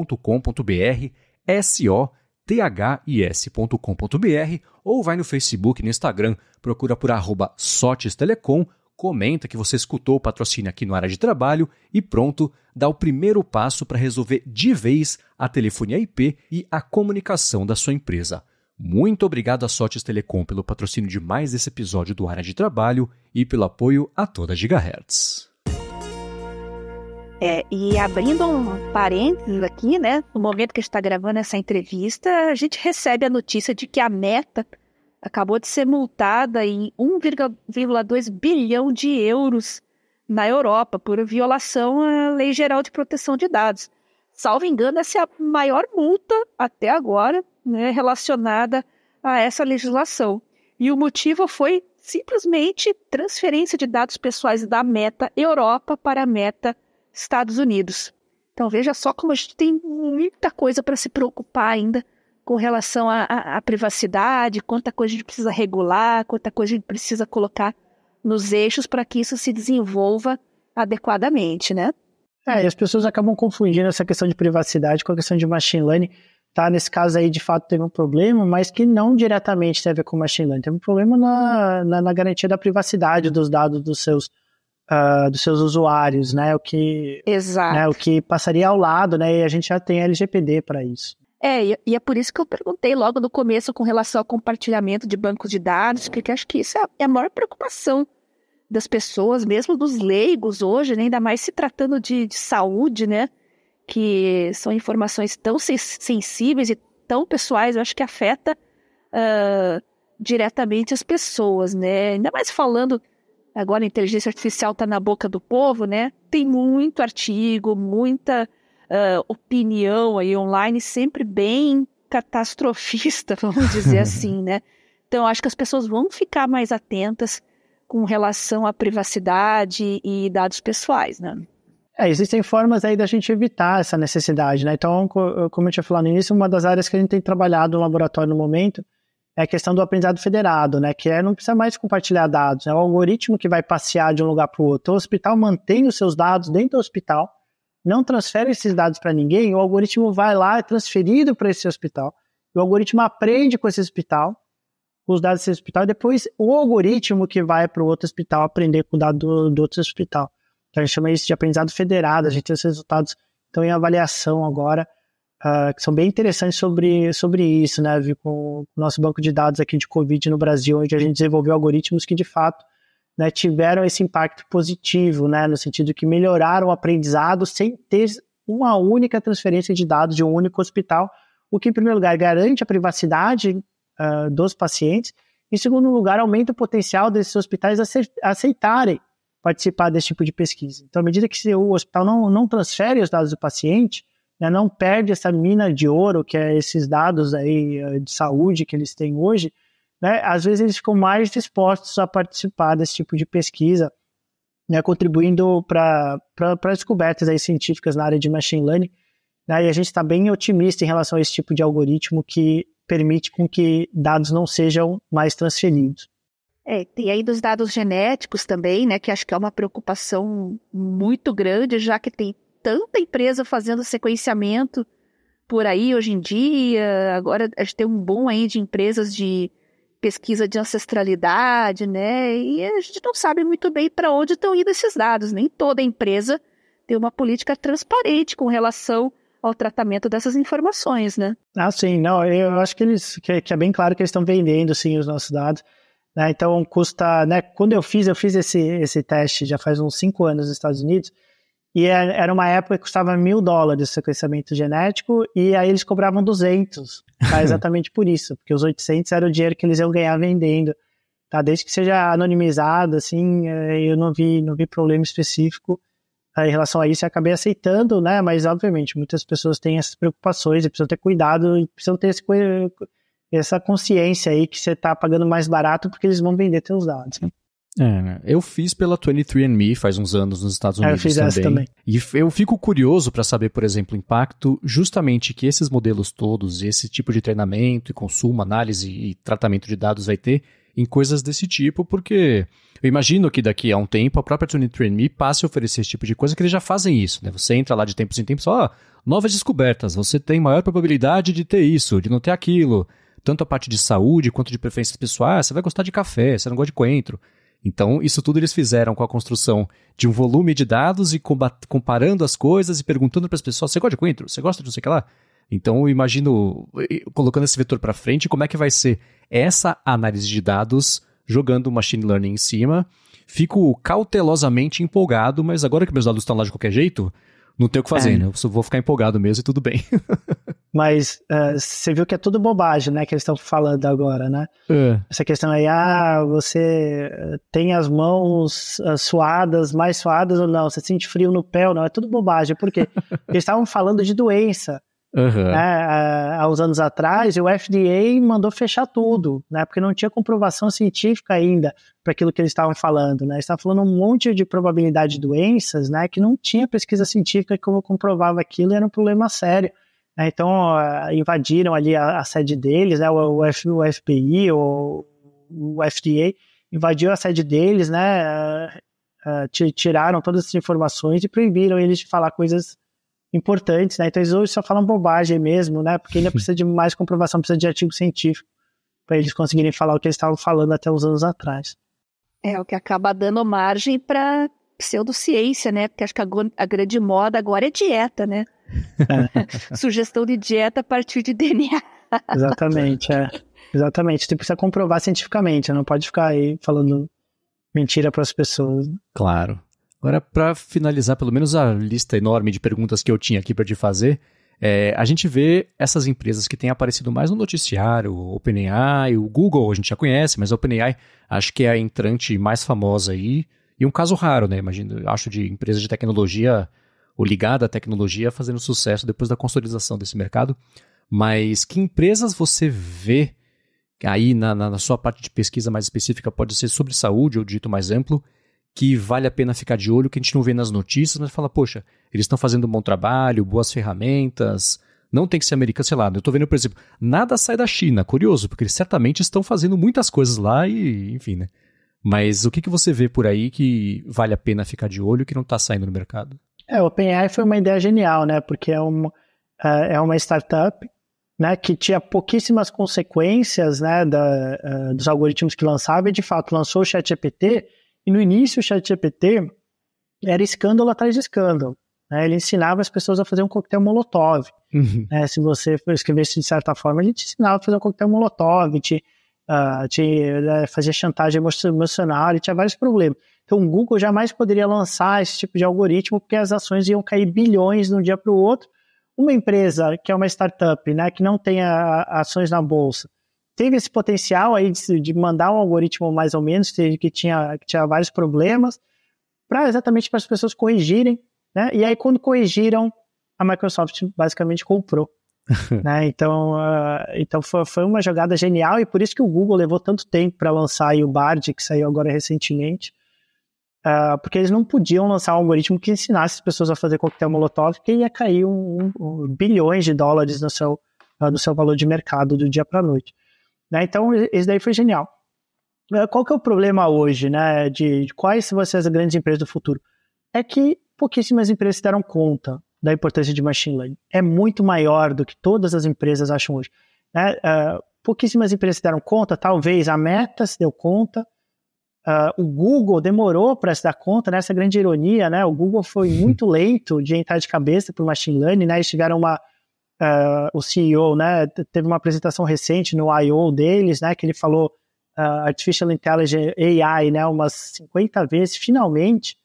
sothis.com.br, ou vai no Facebook e no Instagram, procura por @SotesTelecom, comenta que você escutou o patrocínio aqui no Área de Trabalho e pronto, dá o primeiro passo para resolver de vez a telefonia IP e a comunicação da sua empresa. Muito obrigado à Sotes Telecom pelo patrocínio de mais esse episódio do Área de Trabalho e pelo apoio a toda Gigahertz.
E abrindo um parênteses aqui, né? No momento que a gente está gravando essa entrevista, a gente recebe a notícia de que a Meta acabou de ser multada em 1,2 bilhão de euros na Europa por violação à Lei Geral de Proteção de Dados. Salvo engano, essa é a maior multa até agora, né, relacionada a essa legislação. E o motivo foi simplesmente transferência de dados pessoais da Meta Europa para a Meta Estados Unidos. Então veja só como a gente tem muita coisa para se preocupar ainda com relação à privacidade, quanta coisa a gente precisa regular, quanta coisa a gente precisa colocar nos eixos para que isso se desenvolva adequadamente, né?
E as pessoas acabam confundindo essa questão de privacidade com a questão de machine learning. Tá, nesse caso aí, de fato, teve um problema, mas que não diretamente tem a ver com machine learning. Teve um problema na garantia da privacidade dos dados dos seus usuários, né?
Exato.
Né, o que passaria ao lado, né? E a gente já tem LGPD para isso.
E é por isso que eu perguntei logo no começo com relação ao compartilhamento de bancos de dados, porque acho que isso é a maior preocupação das pessoas, mesmo dos leigos hoje, né? Ainda mais se tratando de saúde, né? Que são informações tão sensíveis e tão pessoais, eu acho que afeta diretamente as pessoas, né? Ainda mais falando, agora a inteligência artificial está na boca do povo, né? Tem muito artigo, muita opinião aí online, sempre bem catastrofista, vamos dizer assim, né? Então, acho que as pessoas vão ficar mais atentas com relação à privacidade e dados pessoais, né?
Existem formas aí da gente evitar essa necessidade, né? Então, como eu tinha falado no início, uma das áreas que a gente tem trabalhado no laboratório no momento é a questão do aprendizado federado, né? Que não precisa mais compartilhar dados, é o algoritmo que vai passear de um lugar para o outro. O hospital mantém os seus dados dentro do hospital, não transfere esses dados para ninguém, o algoritmo vai lá, é transferido para esse hospital, o algoritmo aprende com esse hospital, os dados desse hospital, e depois o algoritmo que vai para o outro hospital aprender com o dado do outro hospital. Então a gente chama isso de aprendizado federado, a gente tem os resultados estão em avaliação agora, que são bem interessantes sobre isso, né? Com o nosso banco de dados aqui de Covid no Brasil, onde a gente desenvolveu algoritmos que de fato, né, tiveram esse impacto positivo, né, no sentido que melhoraram o aprendizado sem ter uma única transferência de dados de um único hospital, o que, em primeiro lugar, garante a privacidade dos pacientes, e, em segundo lugar, aumenta o potencial desses hospitais aceitarem participar desse tipo de pesquisa. Então, à medida que o hospital não transfere os dados do paciente, né, não perde essa mina de ouro, que é esses dados aí de saúde que eles têm hoje, né, às vezes eles ficam mais dispostos a participar desse tipo de pesquisa, né, contribuindo para descobertas aí científicas na área de machine learning, né, e a gente está bem otimista em relação a esse tipo de algoritmo que permite com que dados não sejam mais transferidos.
Tem aí dos dados genéticos também, né, que acho que é uma preocupação muito grande, já que tem tanta empresa fazendo sequenciamento por aí hoje em dia. Agora a gente tem um boom aí de empresas de pesquisa de ancestralidade, né, e a gente não sabe muito bem para onde estão indo esses dados. Nem toda empresa tem uma política transparente com relação ao tratamento dessas informações, né?
Sim, não, eu acho que é bem claro que eles estão vendendo, sim, os nossos dados, né, então custa, né, quando eu fiz esse teste já faz uns 5 anos nos Estados Unidos, e era uma época que custava $1.000 o sequenciamento genético, e aí eles cobravam 200, tá, exatamente por isso, porque os 800 era o dinheiro que eles iam ganhar vendendo, tá, desde que seja anonimizado, assim, eu não vi problema específico em relação a isso, e acabei aceitando, né, mas obviamente muitas pessoas têm essas preocupações e precisam ter cuidado, e precisam ter essa consciência aí que você está pagando mais barato porque eles vão vender teus dados, né?
Eu fiz pela 23andMe faz uns anos nos Estados Unidos
eu fiz essa também.
E eu fico curioso para saber, por exemplo, o impacto justamente que esses modelos todos, esse tipo de treinamento e consumo, análise e tratamento de dados vai ter em coisas desse tipo, porque eu imagino que daqui a um tempo a própria 23andMe passe a oferecer esse tipo de coisa, que eles já fazem isso, né? Você entra lá de tempos em tempos e fala, novas descobertas, você tem maior probabilidade de ter isso, de não ter aquilo, tanto a parte de saúde quanto de preferências pessoais, você vai gostar de café, você não gosta de coentro. Então, isso tudo eles fizeram com a construção de um volume de dados e comparando as coisas e perguntando para as pessoas, você gosta de coentro? Você gosta de não sei o que lá? Então, eu imagino, colocando esse vetor para frente, como é que vai ser essa análise de dados jogando machine learning em cima. Fico cautelosamente empolgado, mas agora que meus dados estão lá de qualquer jeito, não tem o que fazer, né? Eu só vou ficar empolgado mesmo e tudo bem.
Mas você viu que é tudo bobagem, né, que eles estão falando agora, né? Essa questão aí, você tem as mãos suadas, mais suadas ou não? Você sente frio no pé ou não? É tudo bobagem. Por quê? Eles estavam falando de doença, né, há uns anos atrás, e o FDA mandou fechar tudo, né, porque não tinha comprovação científica ainda para aquilo que eles estavam falando, né? Eles estavam falando um monte de probabilidade de doenças, né, que não tinha pesquisa científica que comprovava aquilo, e era um problema sério. Então, invadiram ali a sede deles, né, o FBI, o FDA, invadiu a sede deles, né, tiraram todas essas informações e proibiram eles de falar coisas importantes, né, então eles hoje só falam bobagem mesmo, né, porque ainda precisa de mais comprovação, precisa de artigo científico para eles conseguirem falar o que eles estavam falando até uns anos atrás.
O que acaba dando margem para pseudociência, né, porque acho que a grande moda agora é dieta, né? Sugestão de dieta a partir de DNA.
Exatamente. Você precisa comprovar cientificamente, não pode ficar aí falando mentira para as pessoas.
Claro. Agora, para finalizar pelo menos a lista enorme de perguntas que eu tinha aqui para te fazer, a gente vê essas empresas que têm aparecido mais no noticiário, o OpenAI, o Google a gente já conhece, mas a OpenAI acho que é a entrante mais famosa aí, e um caso raro, né? Imagino, acho, de empresa de tecnologia ou ligada à tecnologia fazendo sucesso depois da consolidação desse mercado. Mas que empresas você vê aí na sua parte de pesquisa mais específica, pode ser sobre saúde ou dito mais amplo, que vale a pena ficar de olho, que a gente não vê nas notícias, mas fala, poxa, eles estão fazendo um bom trabalho, boas ferramentas, não tem que ser americano, sei lá, eu estou vendo, por exemplo, nada sai da China, curioso, porque eles certamente estão fazendo muitas coisas lá e, enfim, né? Mas o que você vê por aí que vale a pena ficar de olho que não está saindo no mercado?
O OpenAI foi uma ideia genial, né? Porque é uma startup, né, que tinha pouquíssimas consequências, né, dos algoritmos que lançava, e de fato lançou o ChatGPT, e no início o ChatGPT era escândalo atrás de escândalo, né? Ele ensinava as pessoas a fazer um coquetel Molotov. Né? Se você escrevesse de certa forma, ele te ensinava a fazer um coquetel Molotov, fazia chantagem emocional, e tinha vários problemas. Então o Google jamais poderia lançar esse tipo de algoritmo, porque as ações iam cair bilhões de um dia para o outro. Uma empresa que é uma startup, né, que não tem ações na bolsa, teve esse potencial aí de mandar um algoritmo mais ou menos, que tinha vários problemas, exatamente para as pessoas corrigirem, né? E aí quando corrigiram, a Microsoft basicamente comprou. Né? Então foi uma jogada genial, e por isso que o Google levou tanto tempo para lançar aí o Bard, que saiu agora recentemente, porque eles não podiam lançar um algoritmo que ensinasse as pessoas a fazer coquetel Molotov, porque ia cair bilhões de dólares no seu valor de mercado do dia para a noite. Né? Então isso daí foi genial. Qual que é o problema hoje, né, de quais vão ser as grandes empresas do futuro? É que pouquíssimas empresas se deram conta da importância de machine learning. É muito maior do que todas as empresas acham hoje. Né? Pouquíssimas empresas se deram conta, talvez a Meta se deu conta, o Google demorou para se dar conta, né? Essa grande ironia, né? O Google foi muito lento de entrar de cabeça para o machine learning, né? Eles tiveram o CEO, né, teve uma apresentação recente no I.O. deles, né, que ele falou Artificial Intelligence AI, né, umas 50 vezes, finalmente,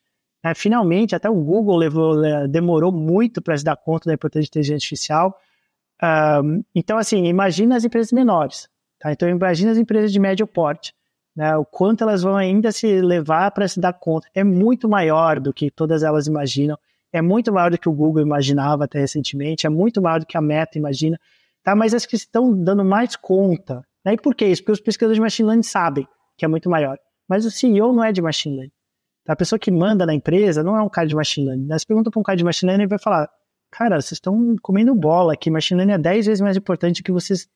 até o Google demorou muito para se dar conta da importância de inteligência artificial. Então, assim, imagina as empresas menores, tá? Então, imagina as empresas de médio porte, né? O quanto elas vão ainda se levar para se dar conta. É muito maior do que todas elas imaginam, é muito maior do que o Google imaginava até recentemente, é muito maior do que a Meta imagina, tá? Mas as que estão dando mais conta, né? E por que isso? Porque os pesquisadores de machine learning sabem que é muito maior, mas o CEO não é de machine learning. A pessoa que manda na empresa não é um cara de machine learning. Você pergunta para um cara de machine learning e vai falar, cara, vocês estão comendo bola aqui, machine learning é 10 vezes mais importante do que vocês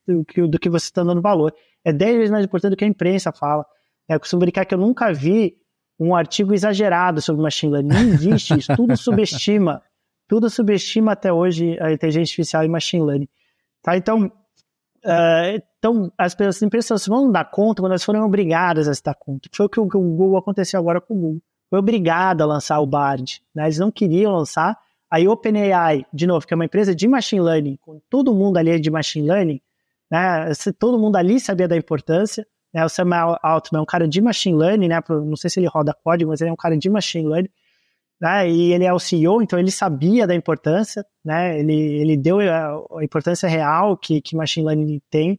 estão dando valor. É 10 vezes mais importante do que a imprensa fala. Eu costumo brincar que eu nunca vi um artigo exagerado sobre machine learning. Não existe isso. Tudo subestima até hoje a inteligência artificial e machine learning. Tá? Então as empresas vão dar conta quando elas forem obrigadas a se dar conta. Foi o que o Google aconteceu agora com o Google. Foi obrigado a lançar o Bard, né? Eles não queriam lançar. Aí OpenAI, de novo, que é uma empresa de machine learning, com todo mundo ali é de machine learning, né? Todo mundo ali sabia da importância, né? O Sam Altman é um cara de machine learning, né? Não sei se ele roda código, mas ele é um cara de machine learning, né? E ele é o CEO, então ele sabia da importância, né? Ele deu a importância real que machine learning tem.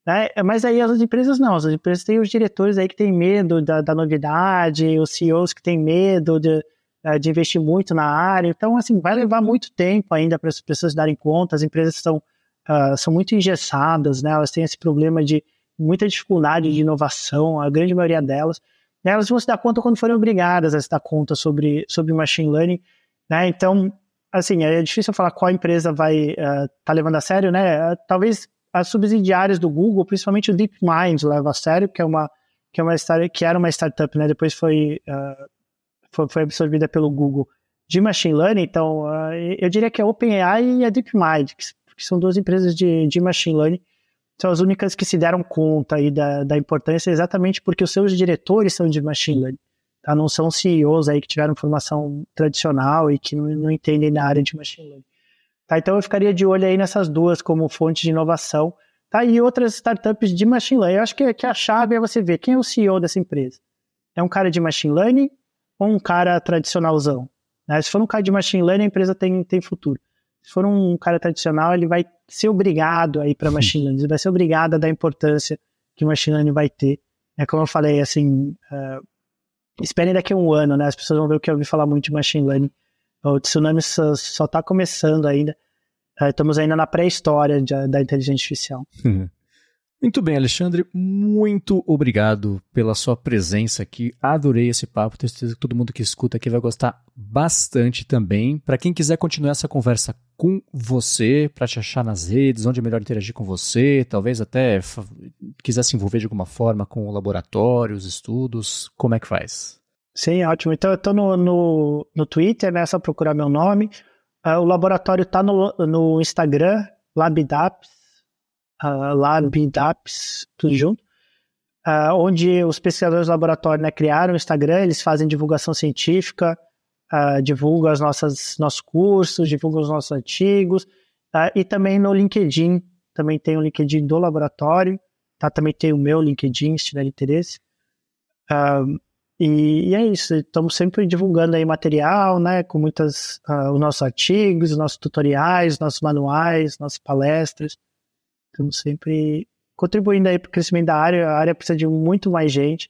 Né? Mas aí as empresas não, as empresas têm os diretores aí que têm medo da novidade, os CEOs que têm medo de investir muito na área, então assim, vai levar muito tempo ainda para as pessoas darem conta, as empresas são muito engessadas, né? Elas têm esse problema de muita dificuldade de inovação, a grande maioria delas, né? Elas vão se dar conta quando forem obrigadas a se dar conta sobre machine learning, né? Então, assim, é difícil falar qual empresa vai tá levando a sério, né? Talvez as subsidiárias do Google, principalmente o DeepMind, leva a sério, que era uma startup, né? Depois foi absorvida pelo Google de machine learning. Então, eu diria que a OpenAI e a DeepMind, que são duas empresas de machine learning, são as únicas que se deram conta aí da importância, exatamente porque os seus diretores são de machine learning, tá? Não são CEOs aí que tiveram formação tradicional e que não entendem na área de machine learning. Tá, então eu ficaria de olho aí nessas duas como fonte de inovação, tá? E outras startups de machine learning. Eu acho que a chave é você ver quem é o CEO dessa empresa. É um cara de machine learning ou um cara tradicionalzão? Né? Se for um cara de machine learning, a empresa tem futuro. Se for um cara tradicional, ele vai ser obrigado a ir para machine learning, ele vai ser obrigado a dar a importância que o machine learning vai ter. Como eu falei, assim, esperem daqui a um ano, né? As pessoas vão ver o que eu ouvi falar muito de machine learning. O tsunami só está começando ainda. Estamos ainda na pré-história da inteligência artificial.
Muito bem, Alexandre. Muito obrigado pela sua presença aqui. Adorei esse papo. Tenho certeza que todo mundo que escuta aqui vai gostar bastante também. Para quem quiser continuar essa conversa com você, para te achar nas redes, onde é melhor interagir com você, talvez até quiser se envolver de alguma forma com o laboratório, os estudos, como é que faz?
Sim, ótimo. Então eu estou no Twitter, né? É só procurar meu nome. O laboratório está no Instagram, Labdaps, tudo junto. Onde os pesquisadores do laboratório, né, criaram o Instagram, eles fazem divulgação científica, divulgam nossos cursos, divulgam os nossos artigos, e também no LinkedIn, também tem o LinkedIn do laboratório, tá? Também tem o meu LinkedIn, se tiver interesse. E é isso, estamos sempre divulgando aí material, né, com os nossos artigos, os nossos tutoriais, os nossos manuais, nossas palestras. Estamos sempre contribuindo aí para o crescimento da área. A área precisa de muito mais gente.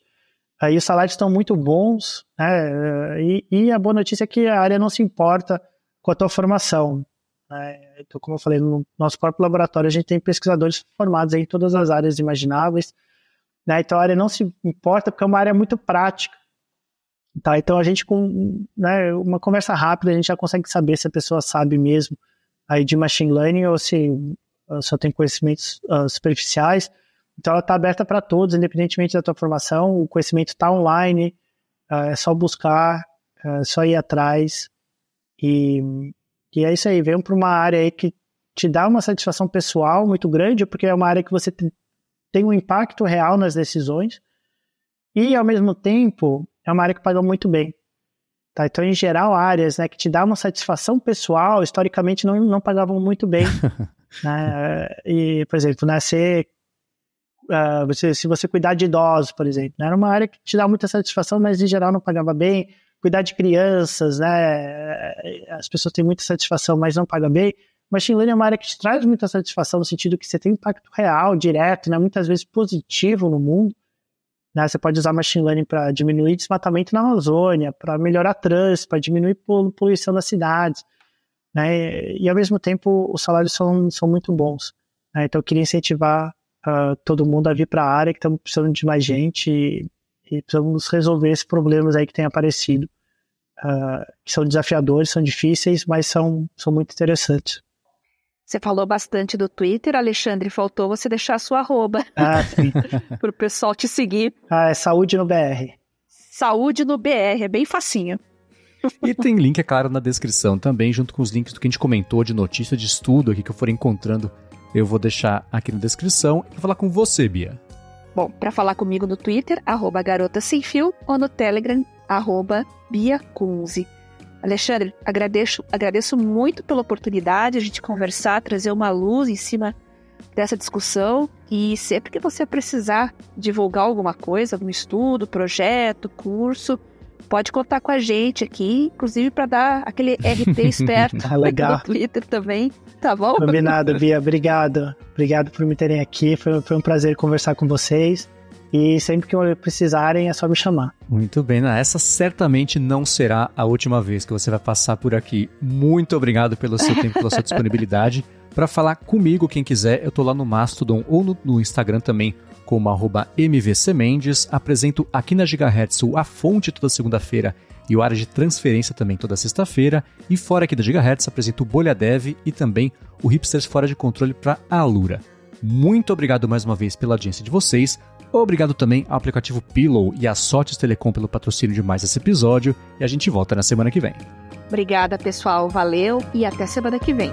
Aí os salários estão muito bons, né? E a boa notícia é que a área não se importa com a tua formação, né? Então, como eu falei, no nosso próprio laboratório a gente tem pesquisadores formados em todas as áreas imagináveis, né? Então a área não se importa porque é uma área muito prática. Tá? Então a gente com, né, uma conversa rápida a gente já consegue saber se a pessoa sabe mesmo aí de machine learning ou se só tem conhecimentos superficiais. Então ela está aberta para todos, independentemente da tua formação, o conhecimento está online, é só buscar, é só ir atrás, e é isso aí, vem para uma área aí que te dá uma satisfação pessoal muito grande, porque é uma área que você tem um impacto real nas decisões, e ao mesmo tempo é uma área que paga muito bem. Tá? Então, em geral, áreas, né, que te dá uma satisfação pessoal, historicamente não pagavam muito bem. Né? E, por exemplo, né, se você cuidar de idosos, por exemplo, né, era uma área que te dá muita satisfação, mas em geral não pagava bem. Cuidar de crianças, né, as pessoas têm muita satisfação, mas não pagam bem. Machine Learning é uma área que te traz muita satisfação no sentido que você tem impacto real, direto, né, muitas vezes positivo no mundo. Né, você pode usar Machine Learning para diminuir desmatamento na Amazônia, para melhorar trânsito, para diminuir poluição das cidades. Né, e ao mesmo tempo os salários são muito bons. Né, então eu queria incentivar todo mundo a vir para a área, que estamos precisando de mais gente e precisamos resolver esses problemas aí que têm aparecido, que são desafiadores, são difíceis, mas são muito interessantes.
Você falou bastante do Twitter, Alexandre, faltou você deixar a sua arroba para o pessoal te seguir.
É Saúde no BR.
Saúde no BR, é bem facinho.
E tem link, é claro, na descrição também, junto com os links do que a gente comentou de notícia, de estudo aqui que eu for encontrando, eu vou deixar aqui na descrição e vou falar com você, Bia.
Bom, para falar comigo no Twitter, @garotasemfio, ou no Telegram, @biacunze. Alexandre, agradeço muito pela oportunidade de a gente conversar, trazer uma luz em cima dessa discussão, e sempre que você precisar divulgar alguma coisa, algum estudo, projeto, curso, pode contar com a gente aqui, inclusive para dar aquele RT esperto
legal.
No Twitter também, tá bom?
Combinado, Bia, obrigado por me terem aqui, foi um prazer conversar com vocês. E sempre que precisarem é só me chamar.
Muito bem, essa certamente não será a última vez que você vai passar por aqui. Muito obrigado pelo seu tempo, pela sua disponibilidade. Para falar comigo, quem quiser, eu tô lá no Mastodon ou no Instagram também, como @mvcmendes. Apresento aqui na Gigahertz A Fonte toda segunda-feira e o Área de Transferência também toda sexta-feira. E fora aqui da Gigahertz, apresento o Bolha Dev e também o Hipsters Fora de Controle para a Alura. Muito obrigado mais uma vez pela audiência de vocês. Obrigado também ao aplicativo Pillow e à Sotes Telecom pelo patrocínio de mais esse episódio. E a gente volta na semana que vem.
Obrigada, pessoal. Valeu e até semana que vem.